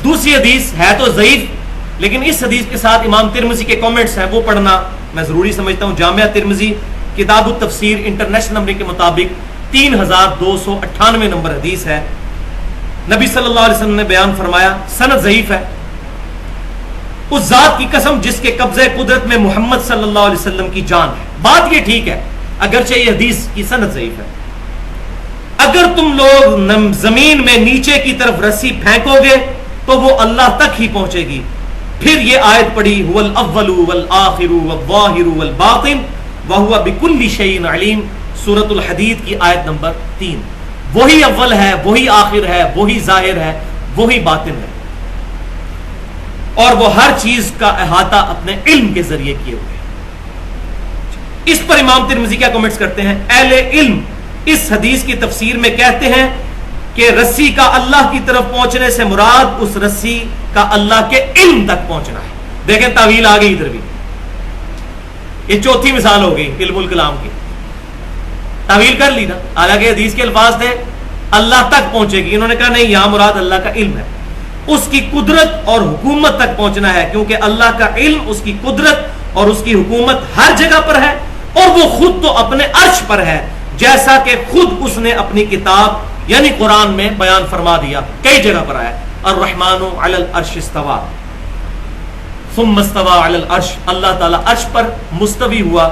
دوسری حدیث ہے تو ضعیف, لیکن اس حدیث کے ساتھ امام ترمذی کے کامنٹس ہیں وہ پڑھنا میں ضروری سمجھتا ہوں. جامعہ ترمذی کتاب التفسیر انٹرنیشنل نمبر کے مطابق 3298 نمبر حدیث ہے. نبی صلی اللہ علیہ وسلم نے بیان فرمایا, سند ضعیف ہے, اس ذات کی قسم جس کے قبضے قدرت میں محمد صلی اللہ علیہ وسلم کی جان ہے. بات یہ ٹھیک ہے اگرچہ یہ حدیث کی سند ضعیف ہے. اگر تم لوگ زمین میں نیچے کی طرف رسی پھینکو گے تو وہ اللہ تک ہی پہنچے گی. پھر یہ آیت پڑھی, هو الاول والآخر والظاہر والباطن وهو بكل شيء علیم, سورۃ الحدید کی آیت نمبر 3. وہی اول ہے, وہی آخر ہے, وہی ظاہر ہے, وہی باطن ہے, اور وہ ہر چیز کا احاطہ اپنے علم کے ذریعے کیے ہوئے. اس پر امام ترمذی کیا کمنٹس کرتے ہیں؟ اہل علم اس حدیث کی تفسیر میں کہتے ہیں کہ رسی کا اللہ کی طرف پہنچنے سے مراد اس رسی کا اللہ کے علم تک پہنچنا ہے. دیکھیں تعویل آ گئی ادھر بھی, یہ چوتھی مثال ہو گئی علم الکلام کی. تعویل کر لی نا, حالانکہ حدیث کے الفاظ تھے اللہ تک پہنچے گی, انہوں نے کہا نہیں, یہاں مراد اللہ کا علم ہے, اس کی قدرت اور حکومت تک پہنچنا ہے, کیونکہ اللہ کا علم, اس کی قدرت اور اس کی حکومت ہر جگہ پر ہے, اور وہ خود تو اپنے عرش پر ہے, جیسا کہ خود اس نے اپنی کتاب یعنی قرآن میں بیان فرما دیا. کئی جگہ پر آیا الرحمن علی العرش استوى ثم استوى علی العرش, اللہ تعالیٰ عرش پر مستوی ہوا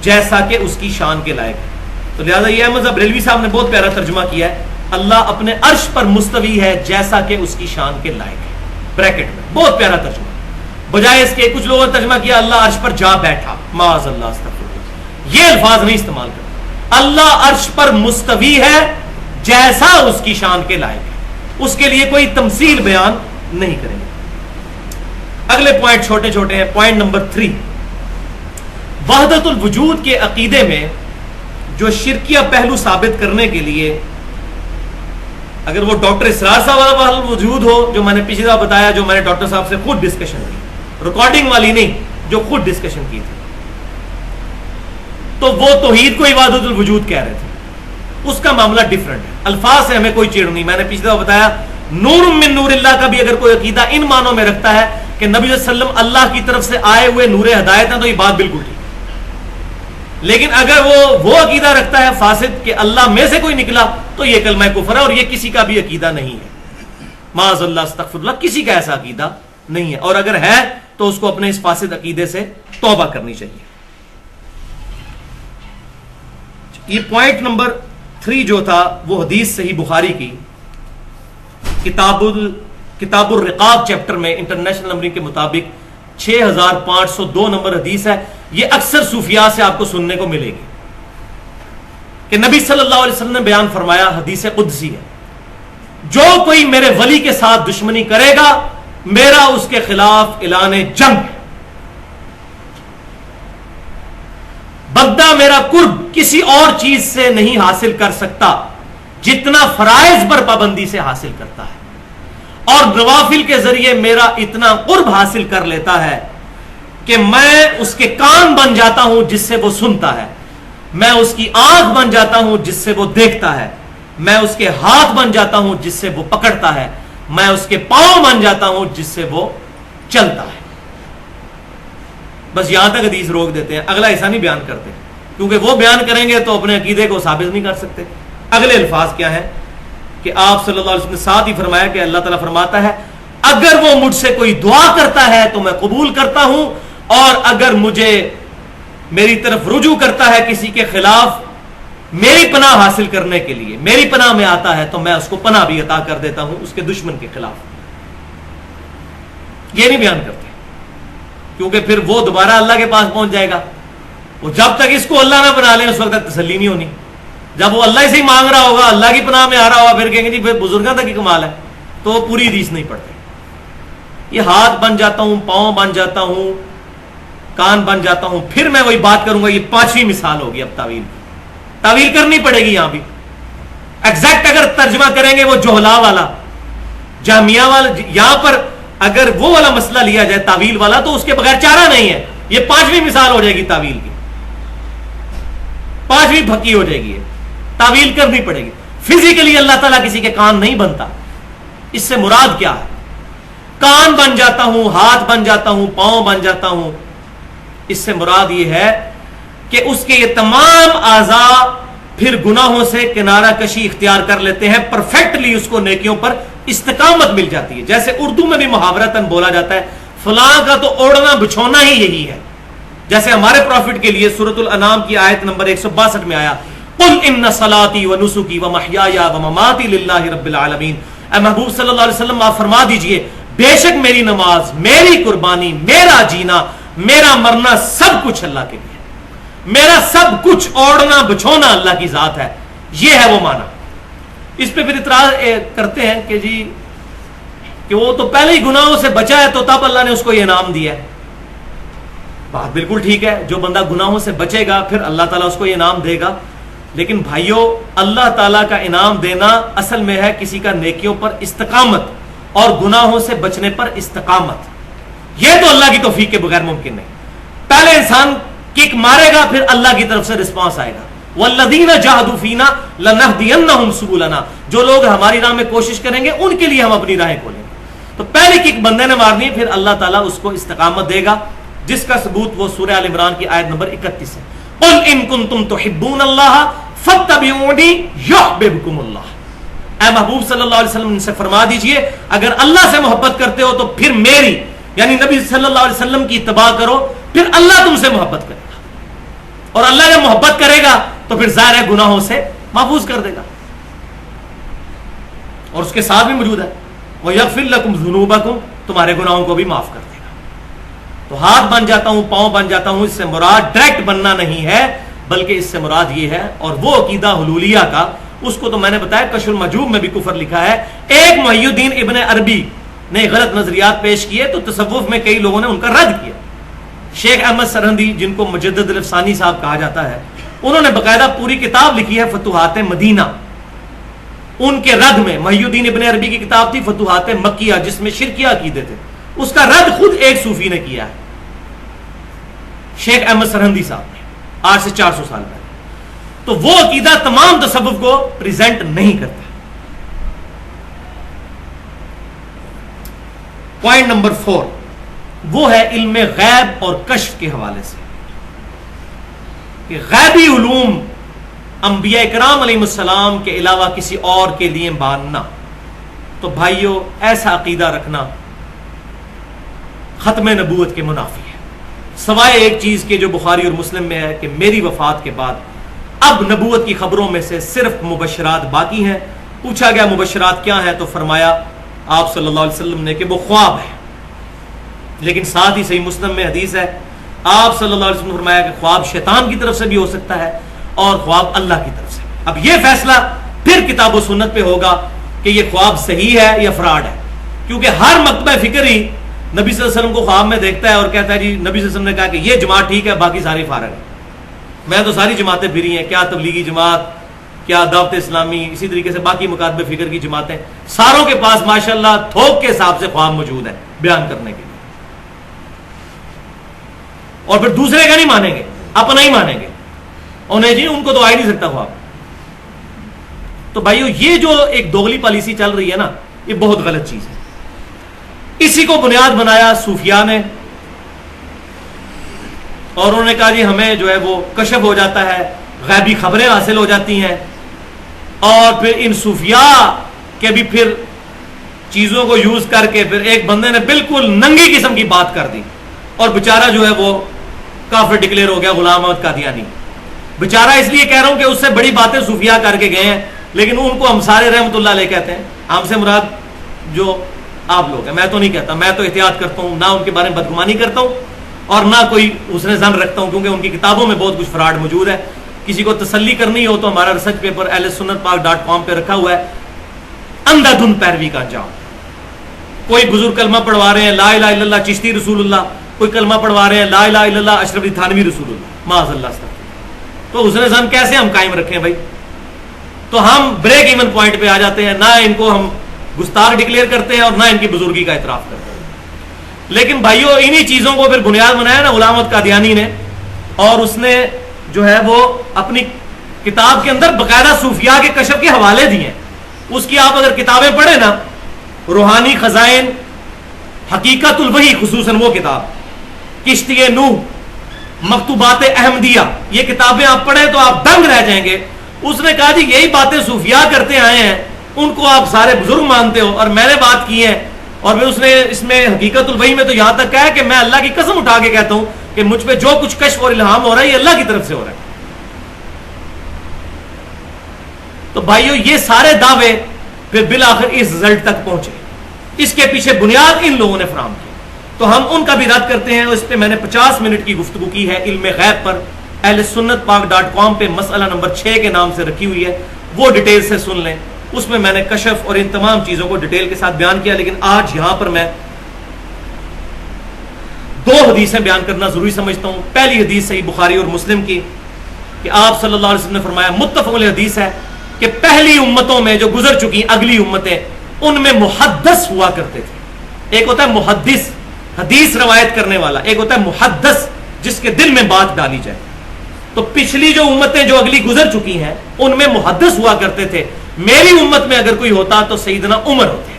جیسا کہ اس کی شان کے لائق ہے. تو لہذا یہ احمد بریلوی صاحب نے بہت پیارا ترجمہ کیا ہے, اللہ اپنے عرش پر مستوی ہے جیسا کہ اس کی شان کے لائق ہے, بریکٹ میں. بہت پیارا ترجمہ. بجائے اس کے کچھ لوگوں نے ترجمہ کیا اللہ عرش پر جا بیٹھا, معاذ اللہ استغفر اللہ. یہ الفاظ نہیں استعمال کرنا. اللہ عرش پر مستوی ہے جیسا اس کی شان کے لائق ہے، اس کے لیے کوئی تمثیل بیان نہیں کریں گے۔ اگلے پوائنٹ چھوٹے چھوٹے ہیں۔ پوائنٹ نمبر 3، وحدت الوجود کے عقیدے میں جو شرکیہ پہلو ثابت کرنے کے لیے، اگر وہ ڈاکٹر اسرار صاحب والا وحدت الوجود ہو جو میں نے پچھلی دفعہ بتایا، جو میں نے ڈاکٹر صاحب سے خود ڈسکشن کی، ریکارڈنگ والی نہیں، جو خود ڈسکشن کی تھی، تو وہ توحید کو وحدت الوجود کہہ رہے تھے، اس کا معاملہ ڈیفرنٹ ہے، الفاظ سے ہمیں کوئی چیڑ نہیں۔ میں نے پچھلی دفعہ بتایا نور من نور اللہ کا بھی اگر کوئی عقیدہ ان معنوں میں رکھتا ہے کہ نبی صلی اللہ علیہ وسلم اللہ کی طرف سے آئے ہوئے نور ہدایت ہیں، تو یہ بات بالکل ٹھیک ہے۔ لیکن اگر وہ عقیدہ رکھتا ہے فاسد کہ اللہ میں سے کوئی نکلا، تو یہ کلمہ کفر ہے، اور یہ کسی کا بھی عقیدہ نہیں ہے، معاذ اللہ استغفر اللہ، کسی کا ایسا عقیدہ نہیں ہے، اور اگر ہے تو اس کو اپنے اس فاسد عقیدے سے توبہ کرنی چاہیے۔ یہ پوائنٹ نمبر 3 جو تھا وہ حدیث صحیح بخاری کی کتاب الرقاق چیپٹر میں انٹرنیشنل نمبرنگ کے مطابق 6502 نمبر حدیث ہے۔ یہ اکثر صوفیاء سے آپ کو سننے کو ملے گی کہ نبی صلی اللہ علیہ وسلم نے بیان فرمایا، حدیث قدسی ہے، جو کوئی میرے ولی کے ساتھ دشمنی کرے گا میرا اس کے خلاف اعلان جنگ ہے۔ بندہ میرا قرب کسی اور چیز سے نہیں حاصل کر سکتا جتنا فرائض پر پابندی سے حاصل کرتا ہے، اور نوافل کے ذریعے میرا اتنا قرب حاصل کر لیتا ہے کہ میں اس کے کان بن جاتا ہوں جس سے وہ سنتا ہے، میں اس کی آنکھ بن جاتا ہوں جس سے وہ دیکھتا ہے، میں اس کے ہاتھ بن جاتا ہوں جس سے وہ پکڑتا ہے، میں اس کے پاؤں بن جاتا ہوں جس سے وہ چلتا ہے۔ بس یہاں تک حدیث روک دیتے ہیں، اگلا ایسا نہیں بیان کرتے، کیونکہ وہ بیان کریں گے تو اپنے عقیدے کو ثابت نہیں کر سکتے۔ اگلے الفاظ کیا ہیں کہ آپ صلی اللہ علیہ وسلم نے ساتھ ہی فرمایا کہ اللہ تعالیٰ فرماتا ہے اگر وہ مجھ سے کوئی دعا کرتا ہے تو میں قبول کرتا ہوں، اور اگر مجھے میری طرف رجوع کرتا ہے کسی کے خلاف میری پناہ حاصل کرنے کے لیے، میری پناہ میں آتا ہے تو میں اس کو پناہ بھی عطا کر دیتا ہوں اس کے دشمن کے خلاف۔ یہ نہیں بیان کرتے، کیونکہ پھر وہ دوبارہ اللہ کے پاس پہنچ جائے گا، وہ جب تک اس کو اللہ نہ بنا لیں اس وقت تک تسلی نہیں ہونی۔ جب وہ اللہ سے ہی مانگ رہا ہوگا، اللہ کی پناہ میں آ رہا ہوگا، پھر کہیں گے جی بزرگاں تک ہی کمال ہے، تو وہ پوری حدیث نہیں پڑھتے۔ یہ ہاتھ بن جاتا ہوں، پاؤں بن جاتا ہوں، کان بن جاتا ہوں، پھر میں وہی بات کروں گا، یہ 5ویں مثال ہوگی۔ اب تعویل کرنی پڑے گی، یہاں بھی ایگزیکٹ اگر ترجمہ کریں گے وہ جوہلا والا، جامعہ والا، یہاں پر اگر وہ والا مسئلہ لیا جائے تعویل والا تو اس کے بغیر چارہ نہیں ہے۔ یہ 5ویں مثال ہو جائے گی تعویل کی، 5ویں پھکی ہو جائے گی، تعویل کرنی پڑے گی۔ فزیکلی اللہ تعالیٰ کسی کے کان نہیں بنتا، اس سے مراد کیا ہے؟ کان بن جاتا ہوں، ہاتھ بن جاتا ہوں، پاؤں بن جاتا ہوں، اس سے مراد یہ ہے کہ اس کے یہ تمام اعضاء پھر گناہوں سے کنارہ کشی اختیار کر لیتے ہیں، پرفیکٹلی اس کو نیکیوں پر استقامت مل جاتی ہے۔ جیسے اردو میں بھی محاورتاً بولا جاتا ہے فلاں کا تو اوڑھنا بچھونا ہی یہی ہے، جیسے ہمارے پروفٹ کے لیے سورۃ الانعام کی آیت نمبر 162 میں آیا قل ان صلاتي ونسكي ومحياي ومماتي لله رب العالمین۔ اے محبوب صلی اللہ علیہ وسلم آپ فرما دیجئے بے شک میری نماز، میری قربانی، میرا جینا، میرا مرنا سب کچھ اللہ کے لیے، میرا سب کچھ اوڑھنا بچھونا اللہ کی ذات ہے۔ یہ ہے وہ معنی۔ اس پہ پھر اعتراض کرتے ہیں کہ جی کہ وہ تو پہلے ہی گناہوں سے بچا ہے تو تب اللہ نے اس کو یہ انعام دیا ہے۔ بات بالکل ٹھیک ہے، جو بندہ گناہوں سے بچے گا پھر اللہ تعالیٰ اس کو یہ انعام دے گا، لیکن بھائیوں اللہ تعالیٰ کا انعام دینا اصل میں ہے کسی کا نیکیوں پر استقامت اور گناہوں سے بچنے پر استقامت۔ یہ تو اللہ کی توفیق کے بغیر ممکن نہیں۔ پہلے انسان کک مارے گا پھر اللہ کی طرف سے رسپانس آئے گا، وَالَّذِينَ جَاهَدُوا فِينَا لَنَهْدِيَنَّهُمْ سُبُلَنَا، جو لوگ ہماری راہ میں کوشش کریں گے ان کے لیے ہم اپنی راہیں کھولیں گے۔ تو پہلے کک بندے نے مارنی ہے، پھر اللہ تعالیٰ اس کو استقامت دے گا، جس کا ثبوت وہ سورہ آل عمران کی آیت نمبر 31 ہے۔ قُلْ إِن كُنتُمْ تُحِبُّونَ اللَّهَ فَاتَّبِعُونِي يُحْبِبْكُمُ اللَّهُ۔ اے محبوب صلی اللہ علیہ وسلم ان سے فرما دیجئے اگر اللہ سے محبت کرتے ہو تو پھر میری یعنی نبی صلی اللہ علیہ وسلم کی اتباع کرو، پھر اللہ تم سے محبت کرے گا، اور اللہ جب محبت کرے گا تو پھر ظاہر ہے گناہوں سے محفوظ کر دے گا، اور اس کے ساتھ بھی موجود ہے وَيَغْفِرْ لَكُمْ ذُنُوبَكُمْ، تمہارے گناہوں کو بھی معاف کر دے گا۔ تو ہاتھ بن جاتا ہوں، پاؤں بن جاتا ہوں، اس سے مراد ڈائریکٹ بننا نہیں ہے، بلکہ اس سے مراد یہ ہے، اور وہ عقیدہ حلولیہ کا اس کو تو میں نے بتایا کشف المحجوب میں بھی کفر لکھا ہے. ایک محی الدین ابن عربی نے غلط نظریات پیش کیے تو تصوف میں کئی لوگوں نے ان کا رد کیا. شیخ احمد سرہندی جن کو مجدد الافسانی صاحب کہا جاتا ہے, انہوں نے باقاعدہ پوری کتاب لکھی ہے فتوحات مدینہ. ان کے رد میں محی الدین ابن عربی کی کتاب تھی فتوحات مکیہ جس میں شرکیہ عقیدے تھے, اس کا رد خود ایک صوفی نے کیا ہے, شیخ احمد سرہندی صاحب نے, آج سے 400 سال پہلے. تو وہ عقیدہ تمام تصوف کو پریزنٹ نہیں کرتا. پوائنٹ نمبر 4 وہ ہے علم غیب اور کشف کے حوالے سے کہ غیبی علوم انبیاء کرام علیہ السلام کے علاوہ کسی اور کے لیے ماننا. تو بھائیو ایسا عقیدہ رکھنا ختم نبوت کے منافی ہے, سوائے ایک چیز کے جو بخاری اور مسلم میں ہے کہ میری وفات کے بعد اب نبوت کی خبروں میں سے صرف مبشرات باقی ہیں. پوچھا گیا مبشرات کیا ہیں, تو فرمایا آپ صلی اللہ علیہ وسلم نے کہ وہ خواب ہے. لیکن ساتھ ہی صحیح مسلم میں حدیث ہے, آپ صلی اللہ علیہ وسلم نے فرمایا کہ خواب شیطان کی طرف سے بھی ہو سکتا ہے اور خواب اللہ کی طرف سے. اب یہ فیصلہ پھر کتاب و سنت پہ ہوگا کہ یہ خواب صحیح ہے یا فراڈ ہے, کیونکہ ہر مکتبہ فکر ہی نبی صلی اللہ علیہ وسلم کو خواب میں دیکھتا ہے اور کہتا ہے جی نبی صلی اللہ علیہ وسلم نے کہا کہ یہ جماعت ٹھیک ہے, باقی ساری فارغ ہے. میں تو ساری جماعتیں پھری ہیں, کیا تبلیغی جماعت, کیا دعوت اسلامی, اسی طریقے سے باقی مکاتب فکر کی جماعتیں, ساروں کے پاس ماشاءاللہ تھوک کے حساب سے خواب موجود ہے بیان کرنے کے لیے. اور پھر دوسرے کا نہیں مانیں گے, اپنا ہی مانیں گے, انہیں جی ان کو تو آ ہی نہیں سکتا خواب. تو بھائیو یہ جو ایک دوغلی پالیسی چل رہی ہے نا, یہ بہت غلط چیز ہے. اسی کو بنیاد بنایا صوفیاء نے, اور انہوں نے کہا جی ہمیں جو ہے وہ کشف ہو جاتا ہے, غیبی خبریں حاصل ہو جاتی ہیں. اور پھر ان صوفیاء کے بھی پھر چیزوں کو یوز کر کے پھر ایک بندے نے بالکل ننگی قسم کی بات کر دی, اور بیچارہ جو ہے وہ کافر ڈکلیئر ہو گیا, غلام احمد قادیانی. بیچارہ اس لیے کہہ رہا ہوں کہ اس سے بڑی باتیں صوفیاء کر کے گئے ہیں, لیکن ان کو ہم سارے رحمت اللہ علیہ کہتے ہیں. ہم سے مراد جو آپ لوگ ہیں, میں تو نہیں کہتا, میں تو احتیاط کرتا ہوں, نہ ان کے بارے میں بدگمانی کرتا ہوں اور نہ کوئی حسن ظن رکھتا ہوں, کیونکہ ان کی کتابوں میں بہت کچھ فراڈ موجود ہے. کسی کو تسلی کرنی ہو تو ہمارا ریسرچ پیپر ahlsunnatpak.com پہ رکھا ہوا ہے, اندھا دھند پیروی کا انجام. کوئی بزرگ کلمہ پڑھوا رہے ہیں لا الہ الا اللہ چشتی رسول اللہ, کوئی کلمہ پڑھوا رہے ہیں لا الہ الا اللہ اشرف علی تھانوی رسول اللہ, معاذ اللہ استغفر. تو حسن ظن کیسے ہم قائم رکھیں بھائی؟ تو ہم بریک ایون پوائنٹ پہ آ جاتے ہیں, نہ ان کو ہم گستاخ ڈکلیئر کرتے ہیں اور نہ ان کی بزرگی کا اعتراف کرتے ہیں. لیکن بھائیو انہی چیزوں کو پھر بنیاد بنایا نا غلام احمد قادیانی نے, اور اس نے جو ہے وہ اپنی کتاب کے اندر باقاعدہ صوفیاء کے کشف کے حوالے دیے ہیں. اس کی آپ اگر کتابیں پڑھیں نا, روحانی خزائن, حقیقت الوحی خصوصاً وہ کتاب, کشتی نوح, مکتوبات احمدیہ, یہ کتابیں آپ پڑھیں تو آپ دنگ رہ جائیں گے. اس نے کہا جی یہی باتیں صوفیاء کرتے آئے ہیں, ان کو آپ سارے بزرگ مانتے ہو اور میں نے بات کی ہے. اور پھر اس نے اس میں حقیقت الوحی میں تو یہاں تک کہا ہے کہ میں اللہ کی قسم اٹھا کے کہتا ہوں کہ مجھ پہ جو کچھ کشف اور الہام ہو رہا ہے یہ اللہ کی طرف سے ہو رہا ہے. تو بھائیو یہ سارے دعوے پھر بالآخر اس رزلٹ تک پہنچے, اس کے پیچھے بنیاد ان لوگوں نے فراہم کی. تو ہم ان کا بھی رد کرتے ہیں. اس پہ میں نے 50 منٹ کی گفتگو کی ہے علم غیب پر, ahlsunnatpak.com پہ مسئلہ نمبر 6 کے نام سے رکھی ہوئی ہے, وہ ڈیٹیل سے سن لیں. اس میں میں نے کشف اور ان تمام چیزوں کو ڈیٹیل کے ساتھ بیان کیا. لیکن آج یہاں پر میں 2 حدیثیں بیان کرنا ضروری سمجھتا ہوں. پہلی حدیث صحیح بخاری اور مسلم کی کہ آپ صلی اللہ علیہ وسلم نے فرمایا, متفق علیہ حدیث ہے, کہ پہلی امتوں میں جو گزر چکی اگلی امتیں, ان میں محدث ہوا کرتے تھے. ایک ہوتا ہے محدث, حدیث روایت کرنے والا, ایک ہوتا ہے محدث جس کے دل میں بات ڈالی جائے. تو پچھلی جو امتیں جو اگلی گزر چکی ہیں ان میں محدث ہوا کرتے تھے. میری امت میں اگر کوئی ہوتا تو سیدنا عمر ہوتے,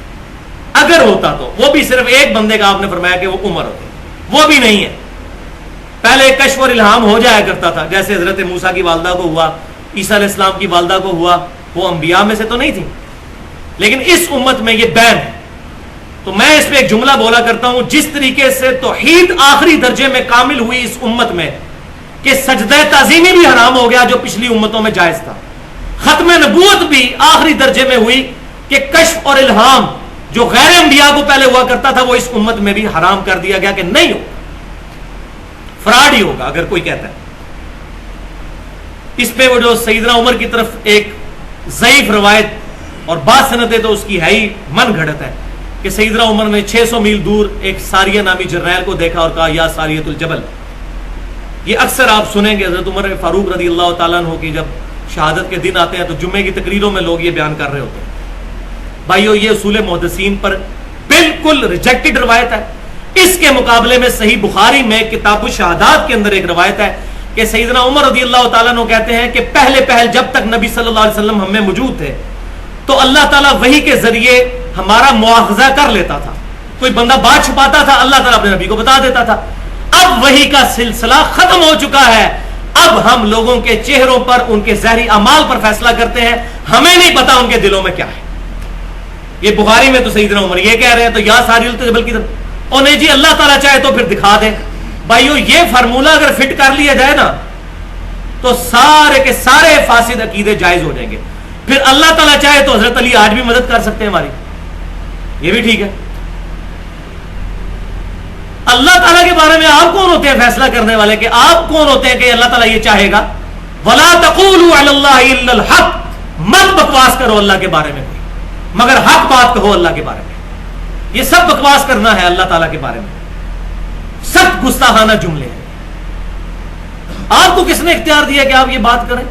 اگر ہوتا تو وہ بھی صرف ایک بندے کا آپ نے فرمایا کہ وہ عمر ہوتے, وہ بھی نہیں ہے. پہلے کشف اور الہام ہو جایا کرتا تھا, جیسے حضرت موسیٰ کی والدہ کو ہوا, عیسیٰ علیہ السلام کی والدہ کو ہوا, وہ انبیاء میں سے تو نہیں تھی. لیکن اس امت میں یہ بین ہے. تو میں اس پہ ایک جملہ بولا کرتا ہوں, جس طریقے سے توحید آخری درجے میں کامل ہوئی اس امت میں کہ سجدہ تعظیمی بھی حرام ہو گیا جو پچھلی امتوں میں جائز تھا, ختم نبوت بھی آخری درجے میں ہوئی کہ کشف اور الہام جو غیر انبیاء کو پہلے ہوا کرتا تھا وہ اس امت میں بھی حرام کر دیا گیا کہ نہیں ہوگا, فراڈ ہی ہوگا اگر کوئی کہتا ہے. اس پہ وہ جو سیدنا عمر کی طرف ایک ضعیف روایت اور باسندیں تو اس کی ہے ہی من گھڑت ہے کہ سیدنا عمر نے 600 میل دور ایک ساریہ نامی جرنیل کو دیکھا اور کہا یا ساریۃ الجبل. یہ اکثر آپ سنیں گے حضرت عمر فاروق رضی اللہ تعالیٰ عنہ کی جب شہادت کے دن آتے ہیں تو جمعے کی تقریروں میں لوگ یہ بیان کر رہے ہوتے ہیں. بھائیو یہ اصول محدثین پر بالکل ریجیکٹڈ روایت ہے. اس کے مقابلے میں صحیح بخاری میں کتاب الشہادات کے اندر ایک روایت ہے کہ سیدنا عمر رضی اللہ تعالیٰ عنہ کہتے ہیں کہ پہلے جب تک نبی صلی اللہ علیہ وسلم ہم میں موجود تھے تو اللہ تعالیٰ وحی کے ذریعے ہمارا مواخذہ کر لیتا تھا. کوئی بندہ بات چھپاتا تھا, اللہ تعالیٰ اپنے نبی کو بتا دیتا تھا. اب وحی کا سلسلہ ختم ہو چکا ہے. اب ہم لوگوں کے چہروں پر, ان کے ظاہری اعمال پر فیصلہ کرتے ہیں. ہمیں نہیں پتا ان کے دلوں میں کیا ہے. یہ بخاری میں تو سیدنا عمر یہ کہہ رہے ہیں تو یا ساری الجبل کی طرف, اور نہیں جی اللہ تعالیٰ چاہے تو پھر دکھا دے. بھائیو یہ فارمولہ اگر فٹ کر لیا جائے نا تو سارے کے سارے فاسد عقیدے جائز ہو جائیں گے. پھر اللہ تعالیٰ چاہے تو حضرت علی آج بھی مدد کر سکتے ہیں ہماری, یہ بھی ٹھیک ہے. اللہ تعالیٰ کے بارے میں آپ کون ہوتے ہیں فیصلہ کرنے والے, کہ آپ کون ہوتے ہیں کہ اللہ تعالیٰ یہ چاہے گا؟ وَلَا تَقُولُوا عَلَى اللَّهِ إِلَّا الْحَقِّ, مت بکواس کرو اللہ کے بارے میں مگر حق بات کہو اللہ کے بارے میں. یہ سب بکواس کرنا ہے اللہ تعالیٰ کے بارے میں, سب گستاخانہ جملے ہیں. آپ کو کس نے اختیار دیا کہ آپ یہ بات کریں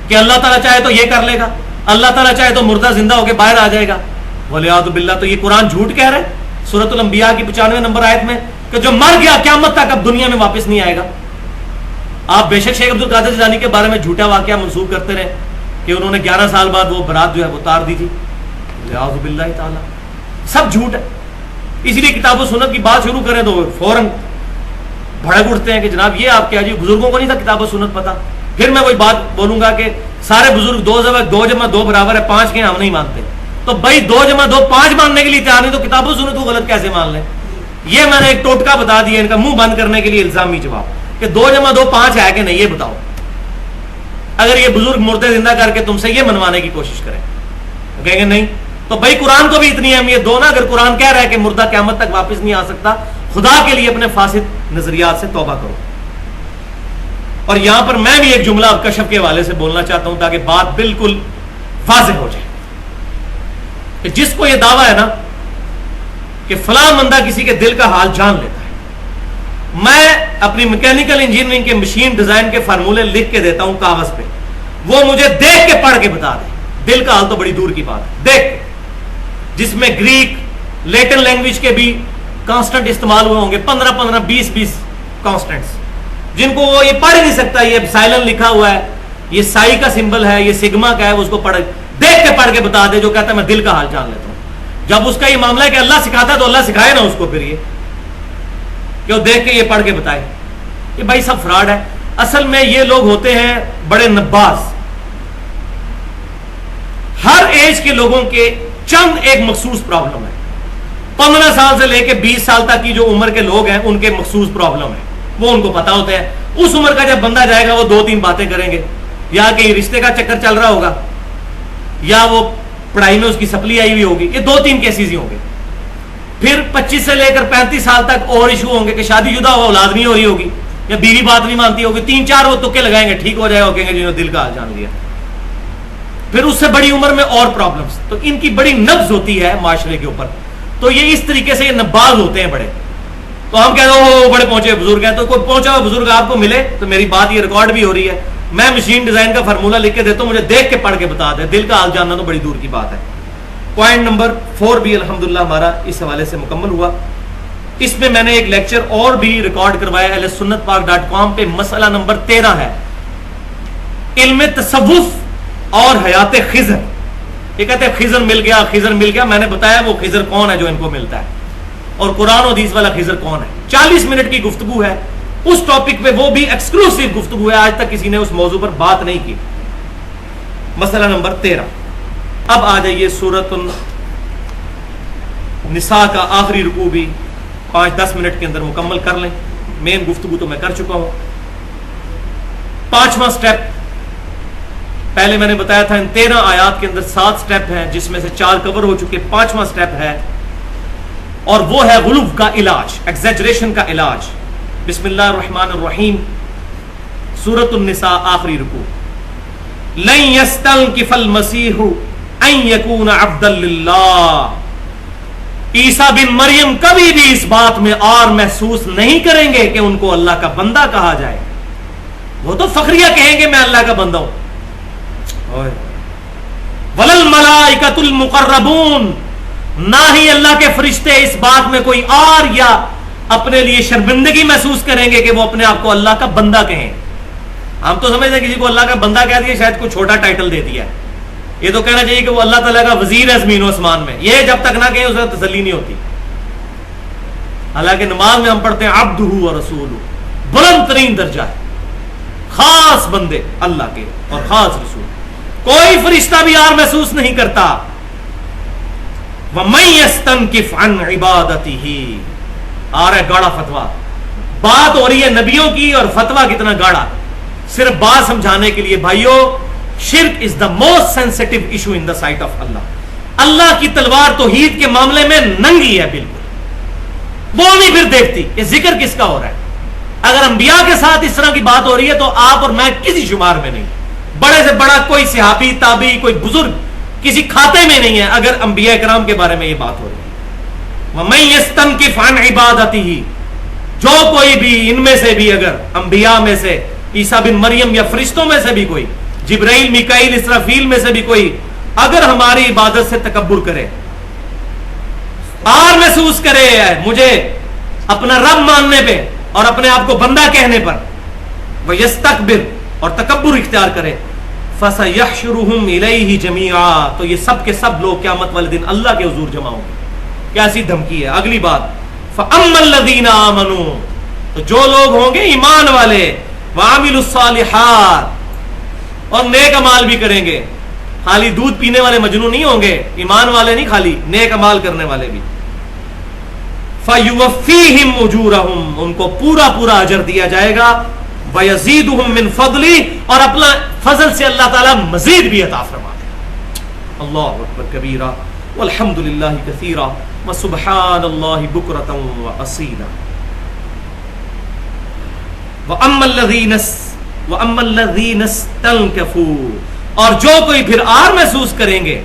کہ اللہ تعالیٰ چاہے تو یہ کر لے گا, اللہ تعالیٰ چاہے تو مردہ زندہ ہو کے باہر آ جائے گا؟ وَلِعَاذُ بِاللَّہ. تو یہ قرآن جھوٹ کہہ رہا ہے سورۃ الانبیاء کی 95 نمبر آیت میں کہ جو مر گیا قیامت تک اب دنیا میں واپس نہیں آئے گا. آپ بے شک شیخ عبد القادر جیلانی کے بارے میں جھوٹا واقعہ منسوخ کرتے رہے کہ انہوں نے 11 سال بعد وہ برات جو ہے وہ اتار دی تھی. وَلِعَاذُ بِاللَّہ تعالیٰ. سب جھوٹ ہے. اسی لیے کتاب و سنت کی بات شروع کریں تو فوراً بھڑک اٹھتے ہیں کہ جناب یہ آپ کیا جی, بزرگوں کو نہیں تھا کتاب و سنت پتا. پھر میں وہی بات بولوں گا کہ سارے بزرگ 2 جمع 2 برابر ہے 5 کے, ہم نہیں مانتے. تو بھائی 2 جمع 2 5 ماننے کے لیے تیار نہیں تو کتاب و سنت کو غلط کیسے مان لیں؟ یہ میں نے ایک ٹوٹکا بتا دیا ان کا منہ بند کرنے کے لیے الزامی جواب کہ 2 جمع 2 5 ہے کہ نہیں یہ بتاؤ. اگر یہ بزرگ مردے زندہ کر کے تم سے یہ منوانے کی کوشش کریں کہیں گے نہیں, تو بھائی قرآن کو بھی اتنی اہمیت دو نا. اگر قرآن کہہ رہا ہے کہ مردہ قیامت تک واپس نہیں آ سکتا, خدا کے لیے اپنے فاسد نظریات سے توبہ کرو. اور یہاں پر میں بھی ایک جملہ کشف کے حوالے سے بولنا چاہتا ہوں تاکہ بات بالکل واضح ہو جائے کہ جس کو یہ دعویٰ ہے نا کہ فلاں بندہ کسی کے دل کا حال جان لیتا ہے, میں اپنی میکینیکل انجینئرنگ کے مشین ڈیزائن کے فارمولے لکھ کے دیتا ہوں کاغذ پہ, وہ مجھے دیکھ کے پڑھ کے بتا دے. دل کا حال تو بڑی دور کی بات ہے, دیکھ جس میں گریک لیٹن لینگویج کے بھی کانسٹنٹ استعمال ہوئے ہوں گے 15 20 کانسٹنٹس, جن کو وہ یہ پڑھ ہی نہیں سکتا. یہ سائلن لکھا ہوا ہے, یہ سائی کا سمبل ہے, یہ سگما کا ہے, وہ اس کو دیکھ کے پڑھ کے بتا دے. جو کہتا ہے میں دل کا حال جان لیتا ہوں. جب اس کا یہ معاملہ ہے کہ اللہ سکھاتا ہے تو اللہ سکھائے نا اس کو پھر یہ کہ وہ دیکھ کے یہ پڑھ کے بتائے. یہ بھائی سب فراڈ ہے. اصل میں یہ لوگ ہوتے ہیں بڑے نباز. ہر ایج کے لوگوں کے چند ایک مخصوص پرابلم ہے. 15 سال سے لے کے 20 سال تک کی جو عمر کے لوگ ہیں ان کے مخصوص پرابلم ہے, وہ ان کو پتا ہوتے ہیں. اس عمر کا جب بندہ جائے گا وہ 2-3 باتیں کریں گے, یا کہ رشتے کا چکر چل رہا ہوگا, یا وہ پڑھائی میں اس کی سپلی آئی ہوئی ہوگی. یہ 2-3 کیسز ہی ہوں گے. پھر 25 سے لے کر 35 سال تک اور ایشو ہوں گے کہ شادی شدہ ہوا اولاد نہیں ہو رہی ہوگی, یا بیوی بات نہیں مانتی ہوگی. 3-4 وہ تکے لگائیں گے, ٹھیک ہو جائے گا, کہیں گے جنہوں نے دل کا حال جان لیا. پھر اس سے بڑی عمر میں اور پرابلمز. تو ان کی بڑی نبض ہوتی ہے معاشرے کے اوپر. تو یہ اس طریقے سے یہ نباز ہوتے ہیں بڑے. تو ہم کہتے ہیں وہ بڑے پہنچے بزرگ ہیں, تو کوئی پہنچا ہوا بزرگ آپ کو ملے تو میری بات یہ ریکارڈ بھی ہو رہی ہے, میں مشین ڈیزائن کا فارمولہ لکھ کے دیتا ہوں, مجھے دیکھ کے پڑھ کے بتا دے. دل کا حال جاننا تو بڑی دور کی بات ہے. پوائنٹ نمبر 4 بھی الحمدللہ ہمارا اس حوالے سے مکمل ہوا. اس میں نے ایک لیکچر اور بھی ریکارڈ کروایا ahlsunnatpak.com پہ. مسئلہ نمبر 13 ہے علم تصوف اور حیات خضر. یہ کہتے ہیں خضر مل گیا, خضر مل گیا. میں نے بتایا وہ خضر کون ہے جو ان کو ملتا ہے, اور قرآن و حدیث والا خضر کون ہے. 40 منٹ کی گفتگو ہے اس ٹاپک پہ, وہ بھی ایکسکلوسیو گفتگو ہے. آج تک کسی نے اس موضوع پر بات نہیں کی. مسئلہ نمبر 13. اب آ جائیے سورۃ النساء کا آخری رکوع بھی 5-10 منٹ کے اندر مکمل کر لیں. مین گفتگو تو میں کر چکا ہوں. 5واں سٹیپ پہلے میں نے بتایا تھا, ان 13 آیات کے اندر 7 سٹیپ ہیں جس میں سے 4 کور ہو چکے. 5واں سٹیپ ہے اور وہ ہے غلو کا علاج, ایگزیجریشن کا علاج. بسم اللہ الرحمن الرحیم. سورۃ النساء آخری رکوع. لن يستنكف المسيح ان يكون عبدا للہ، عیسیٰ بن مریم کبھی بھی اس بات میں اور محسوس نہیں کریں گے کہ ان کو اللہ کا بندہ کہا جائے. وہ تو فخریہ کہیں گے میں اللہ کا بندہ ہوں. وَلَا الْمَلَائِكَةُ الْمُقَرَّبُونَ، نہ ہی اللہ کے فرشتے اس بات میں کوئی اور یا اپنے لیے شرمندگی محسوس کریں گے کہ وہ اپنے آپ کو اللہ کا بندہ کہیں. ہم تو سمجھتے ہیں کسی کو اللہ کا بندہ کہہ دیا شاید کوئی چھوٹا ٹائٹل دے دیا ہے. یہ تو کہنا چاہیے کہ وہ اللہ تعالیٰ کا وزیر ہے زمین و آسمان میں. یہ جب تک نہ کہیں اسے تسلی نہیں ہوتی. حالانکہ نماز میں ہم پڑھتے ہیں عبدہ و رسولہ، بلند ترین درجہ ہے، خاص بندے اللہ کے اور خاص رسول. کوئی فرشتہ بھی اور محسوس نہیں کرتا. وَمَن يَسْتَنكِفْ عَنْ عِبَادَتِهِ، آ رہا ہے گاڑا فتویٰ. بات ہو رہی ہے نبیوں کی اور فتویٰ کتنا گاڑا. صرف بات سمجھانے کے لیے بھائیو، شرک is the most sensitive issue in the sight of اللہ. اللہ کی تلوار توحید کے معاملے میں ننگی ہے بالکل، وہ نہیں پھر دیکھتی کہ ذکر کس کا ہو رہا ہے. اگر انبیاء کے ساتھ اس طرح کی بات ہو رہی ہے تو آپ اور میں کسی شمار میں نہیں. بڑے سے بڑا کوئی صحابی تابعی کوئی بزرگ کسی کھاتے میں نہیں ہے اگر انبیاء کرام کے بارے میں یہ بات ہو رہی ہے. وَمَن يَسْتَنكِفْ عَنْ عِبَادَتِهِ، جو کوئی بھی ان میں سے بھی اگر انبیاء میں سے عیسیٰ بن مریم یا فرشتوں میں سے بھی کوئی، جبرائیل میکائیل اسرافیل میں سے بھی کوئی اگر ہماری عبادت سے تکبر کرے اور محسوس کرے مجھے اپنا رب ماننے پہ اور اپنے آپ کو بندہ کہنے پر، وَيَسْتَكْبِرْ، اور تکبر اختیار کرے، فَسَيَحْشُرُهُمْ إِلَيْهِ جَمِيعًا، تو یہ سب کے سب لوگ قیامت والے دن اللہ کے حضور جمع ہوں گے. کیسی دھمکی ہے. اگلی بات، فَأَمَّا الَّذِينَ آمَنُوا، تو جو لوگ ہوں گے ایمان والے، وَعَمِلُوا الصَّالِحَاتِ، اور نیک اعمال بھی کریں گے. خالی دودھ پینے والے مجنون نہیں ہوں گے، ایمان والے نہیں، خالی نیک اعمال کرنے والے بھی. فَيُوَفِّيهِمْ أُجُورَهُمْ، ان کو پورا پورا اجر دیا جائے گا. وَيَزِيدُهُمْ مِنْ فَضْلِهِ، اور اپنا فضل سے اللہ تعالیٰ مزید بھی عطا فرما دے. اللہ اکبر کبیرہ، والحمد للہ کثیرہ، وسبحان اللہ بکرۃ وأصیلا. وَأَمَّا الَّذِينَ اسْتَنكَفُوا، اور جو کوئی پھر اور محسوس کریں گے.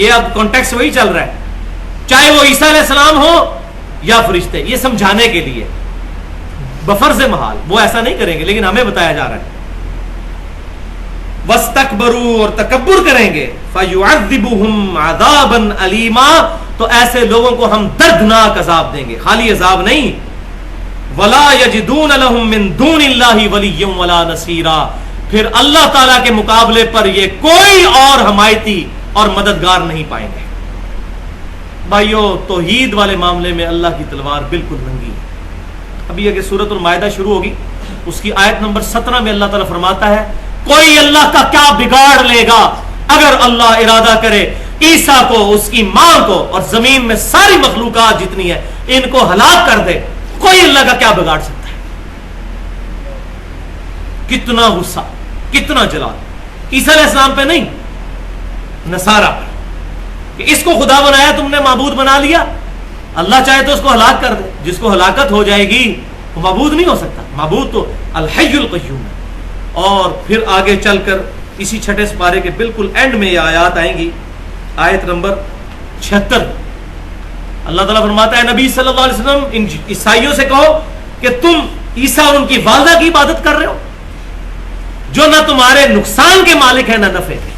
یہ اب کانٹیکس وہی چل رہا ہے، چاہے وہ عیسیٰ علیہ السلام ہو یا فرشتے، یہ سمجھانے کے لیے بفرض محال وہ ایسا نہیں کریں گے، لیکن ہمیں بتایا جا رہا ہے. وَاسْتَكْبَرُوا، اور تکبر کریں گے. فَيُعَذِّبُهُمْ عَذَابًا أَلِيمًا، تو ایسے لوگوں کو ہم دردناک عذاب دیں گے، خالی عذاب نہیں. وَلَا يَجِدُونَ لَهُم مِّن دُونِ اللَّهِ وَلِيًّا وَلَا نَصِيرًا، پھر اللہ تعالیٰ کے مقابلے پر یہ کوئی اور حمایتی اور مددگار نہیں پائیں گے. بھائیو، توحید والے معاملے میں اللہ کی تلوار بالکل ننگی ہے. ابھی اگر سورۃ المائدہ شروع ہوگی اس کی آیت نمبر 17 میں اللہ تعالیٰ فرماتا ہے کوئی اللہ کا کیا بگاڑ لے گا اگر اللہ ارادہ کرے عیسیٰ کو، اس کی ماں کو اور زمین میں ساری مخلوقات جتنی ہے ان کو ہلاک کر دے. کوئی اللہ کا کیا بگاڑ سکتا ہے؟ کتنا غصہ، کتنا جلال عیسیٰ علیہ السلام پہ نہیں، نصارہ پر، کہ اس کو خدا بنایا تم نے، معبود بنا لیا. اللہ چاہے تو اس کو ہلاک کر دے، جس کو ہلاکت ہو جائے گی وہ معبود نہیں ہو سکتا. معبود تو الحی القیوم ہے. اور پھر آگے چل کر اسی چھٹے سپارے کے بالکل اینڈ میں یہ آیات آئیں گی، آیت نمبر 76. اللہ تعالیٰ فرماتا ہے نبی صلی اللہ علیہ وسلم ان عیسائیوں سے کہو کہ تم عیسیٰ اور ان کی والدہ کی عبادت کر رہے ہو جو نہ تمہارے نقصان کے مالک ہے نہ نفع کے.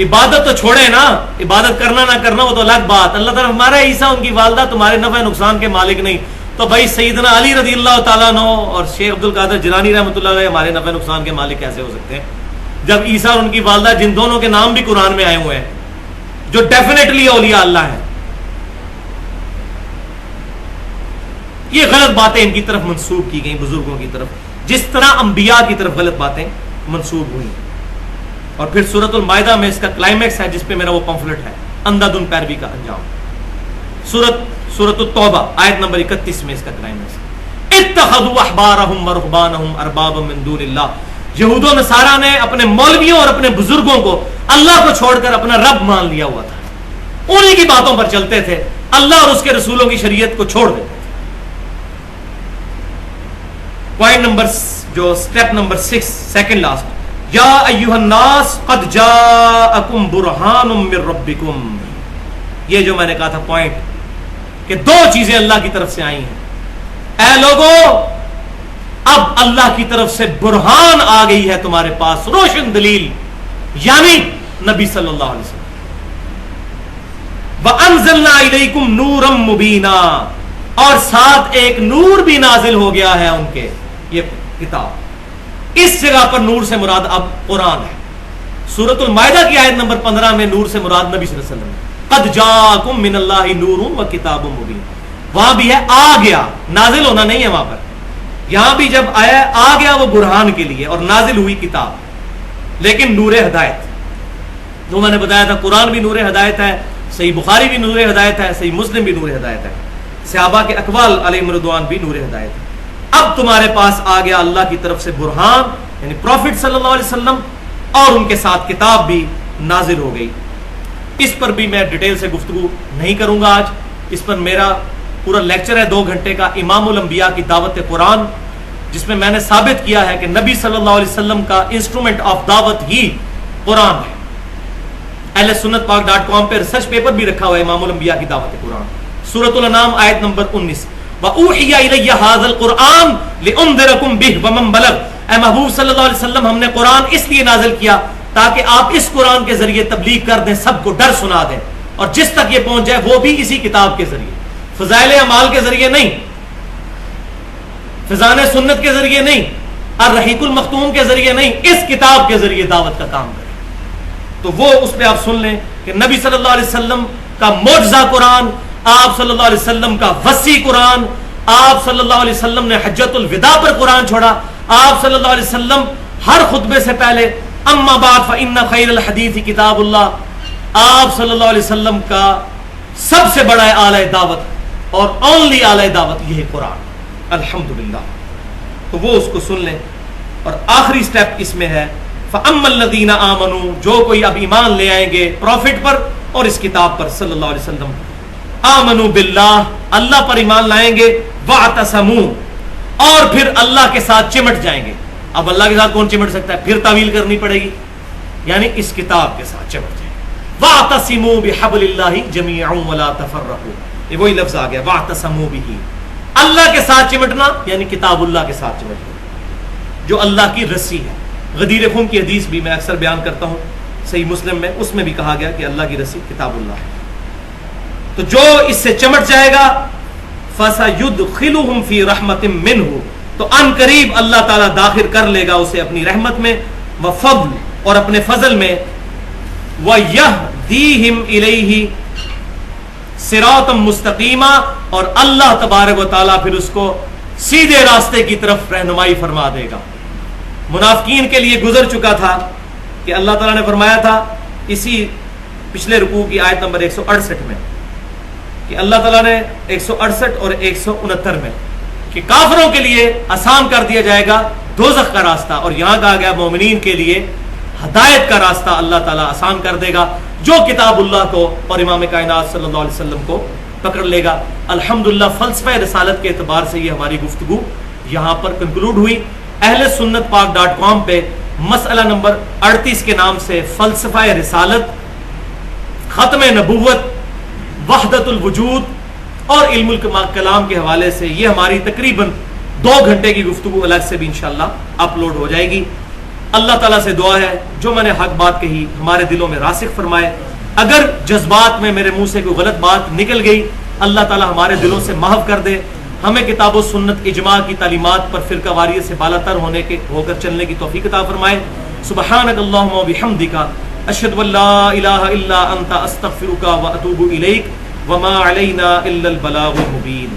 عبادت تو چھوڑے نا، عبادت کرنا نہ کرنا وہ تو الگ بات. اللہ تعالیٰ ہمارا عیسیٰ ان کی والدہ تمہارے نفع نقصان کے مالک نہیں. تو بھائی سیدنا علی رضی اللہ تعالیٰ عنہ اور شیخ عبد القادر جیلانی رحمۃ اللہ علیہ ہمارے نفع نقصان کے مالک کیسے ہو سکتے ہیں جب عیسیٰ اور ان کی والدہ جن دونوں کے نام بھی قرآن میں آئے ہوئے ہیں جو ڈیفینیٹلی اولیاء اللہ ہیں. یہ غلط باتیں ان کی طرف منسوب کی گئیں بزرگوں کی طرف، جس طرح انبیاء کی طرف غلط باتیں منسوب ہوئی. اور پھر سورۃ المائدہ میں اس کا کلائمیکس ہے جس پہ میرا وہ پمفلٹ ہے، اندھادھند پیروی کا انجام. سورۃ التوبہ آیت نمبر 31 میں اس کا کلائمیکس ہے. اتخذوا احبارهم ورهبانهم اربابا من دون اللہ، یہود و نصارہ نے اپنے مولویوں اور اپنے بزرگوں کو اللہ کو چھوڑ کر اپنا رب مان لیا ہوا تھا. انہی کی باتوں پر چلتے تھے، اللہ اور اس کے رسولوں کی شریعت کو چھوڑ دیتے تھے. پوائنٹ نمبر جو سٹیپ نمبر 6 سیکنڈ لاسٹ، یا ایھا الناس قد جاءکم برہان من ربکم. یہ جو میں نے کہا تھا پوائنٹ کہ دو چیزیں اللہ کی طرف سے آئی ہیں. اے لوگوں اب اللہ کی طرف سے برہان آ گئی ہے تمہارے پاس, روشن دلیل, یعنی نبی صلی اللہ علیہ وسلم. وَأَنزَلْنَا إِلَيْكُمْ نُورًا مُبِينًا, اور ساتھ ایک نور بھی نازل ہو گیا ہے ان کے, یہ کتاب. اس جگہ پر نور سے مراد اب قرآن ہے. سورۃ المائدہ کی آیت نمبر 15 میں نور سے مراد نبی صلی اللہ علیہ وسلم ہے. قد جاءکم من اللہ نور وکتاب مبین. وہاں بھی ہے آ گیا, نازل ہونا نہیں ہے وہاں پر. یہاں بھی جب آیا آ گیا وہ برہان کے لیے, اور نازل ہوئی کتاب, لیکن نور ہدایت. جو میں نے بتایا تھا قرآن بھی نور ہدایت ہے, صحیح بخاری بھی نور ہدایت ہے, صحیح مسلم بھی نور ہدایت ہے, صحابہ کے اقوال علیہم رضوان بھی نور ہدایت ہے. اب تمہارے پاس آ گیا اللہ کی طرف سے برہان, یعنی پروفٹ صلی اللہ علیہ وسلم, اور ان کے ساتھ کتاب بھی نازل ہو گئی. اس پر بھی میں ڈیٹیل سے گفتگو نہیں کروں گا آج. اس پر میرا پورا لیکچر ہے 2 گھنٹے کا, امام الانبیاء کی دعوت قرآن, جس میں میں نے ثابت کیا ہے کہ نبی صلی اللہ علیہ وسلم کا انسٹرومنٹ آف دعوت ہی قرآن ہے. اہل سنت پاک .com پہ ریسرچ پیپر بھی رکھا ہوا ہے امام الانبیاء کی دعوت قرآن. سورۃ الانعام آیت نمبر 19, وَأُوحِيَ إِلَيَّ هَذَا الْقُرْآنُ لِأُنذِرَكُم بِهِ وَمَن بَلَغَ. اے محبوب صلی اللہ علیہ وسلم, ہم نے قرآن اس لیے نازل کیا تاکہ آپ اس قرآن کے ذریعے تبلیغ کر دیں, سب کو ڈر سنا دیں, اور جس تک یہ پہنچ جائے وہ بھی اسی کتاب کے ذریعے, فضائل اعمال کے ذریعے نہیں, فضائل سنت کے ذریعے نہیں, الرحیق المختوم کے ذریعے نہیں, اس کتاب کے ذریعے دعوت کا کام کریں. تو وہ اس پہ آپ سن لیں کہ نبی صلی اللہ علیہ وسلم کا معجزہ قرآن, آپ صلی اللہ علیہ وسلم کا وسیع قرآن, آپ صلی اللہ علیہ وسلم نے حجۃ الوداع پر قرآن چھوڑا, آپ صلی اللہ علیہ وسلم ہر خطبے سے پہلے اما بعد فإن خیر الحدیث کتاب اللہ, آپ صلی اللہ علیہ وسلم کا سب سے بڑا اعلی دعوت اور اونلی اعلی دعوت یہ قرآن, الحمدللہ. تو وہ اس کو سن لیں. اور آخری سٹیپ اس میں ہے فَأَمَّا الَّذِينَ آمَنُوا, جو کوئی اب ایمان لے آئیں گے پروفٹ پر اور اس کتاب پر صلی اللہ علیہ وسلم, آمنوا باللہ, اللہ پر ایمان لائیں گے, وَاعْتَصَمُوا, اور پھر اللہ کے ساتھ چمٹ جائیں گے. اب اللہ کے ساتھ کون چمٹ سکتا ہے, پھر تعویل کرنی پڑے گی, یعنی اس کتاب کے ساتھ چمٹ جائیں. وَاعْتَصِمُوا بِحَبْلِ اللَّهِ جَمِيعًا وَلَا تَفَرَّقُوا, یہ وہی لفظ آ گیا وَاعْتَصَمُوا بِهِ, اللہ کے ساتھ چمٹنا یعنی کتاب اللہ کے ساتھ چمٹنا, جو اللہ کی رسی ہے. غدیر خم کی حدیث بھی میں اکثر بیان کرتا ہوں صحیح مسلم میں, اس میں بھی کہا گیا کہ اللہ کی رسی کتاب اللہ ہے. تو جو اس سے چمٹ جائے گا فَسَيُدْخِلُهُمْ فِي رَحْمَةٍ مِّنْهُ, تو ان قریب اللہ تعالیٰ داخل کر لے گا اسے اپنی رحمت میں, وفضل, اور اپنے فضل میں, وَيَهْدِيهِمْ إِلَيْهِ صِرَاطًا مُسْتَقِيمًا, اور اللہ تبارک و تعالیٰ پھر اس کو سیدھے راستے کی طرف رہنمائی فرما دے گا. منافقین کے لیے گزر چکا تھا کہ اللہ تعالیٰ نے فرمایا تھا اسی پچھلے رکوع کی آیت نمبر 168 میں کہ اللہ تعالیٰ نے 168 اور 169 میں کہ کافروں کے لیے آسان کر دیا جائے گا دوزخ کا راستہ, اور یہاں کہا گیا مومنین کے لیے ہدایت کا راستہ اللہ تعالیٰ آسان کر دے گا جو کتاب اللہ کو اور امام کائنات صلی اللہ علیہ وسلم کو پکڑ لے گا. الحمدللہ فلسفہ رسالت کے اعتبار سے یہ ہماری گفتگو یہاں پر کنکلوڈ ہوئی. اہل سنت پاک .com پہ مسئلہ نمبر 38 کے نام سے فلسفہ رسالت, ختم نبوت, وحدت الوجود اور علم الکلام کے حوالے سے یہ ہماری تقریباً 2 گھنٹے کی گفتگو الگ سے بھی انشاءاللہ اپلوڈ ہو جائے گی. اللہ تعالیٰ سے دعا ہے جو میں نے حق بات کہی ہمارے دلوں میں راسخ فرمائے. اگر جذبات میں میرے منہ سے کوئی غلط بات نکل گئی اللہ تعالیٰ ہمارے دلوں سے محو کر دے. ہمیں کتاب و سنت اجماع کی تعلیمات پر فرقہ واریت سے بالا تر ہو کر چلنے کی توفیق عطا فرمائے. سبحانک اللہم و بحمدک, اشہد ان لا الہ الا انت, استغفرک و اتوب الیک, وما علینا الا البلاغ المبین.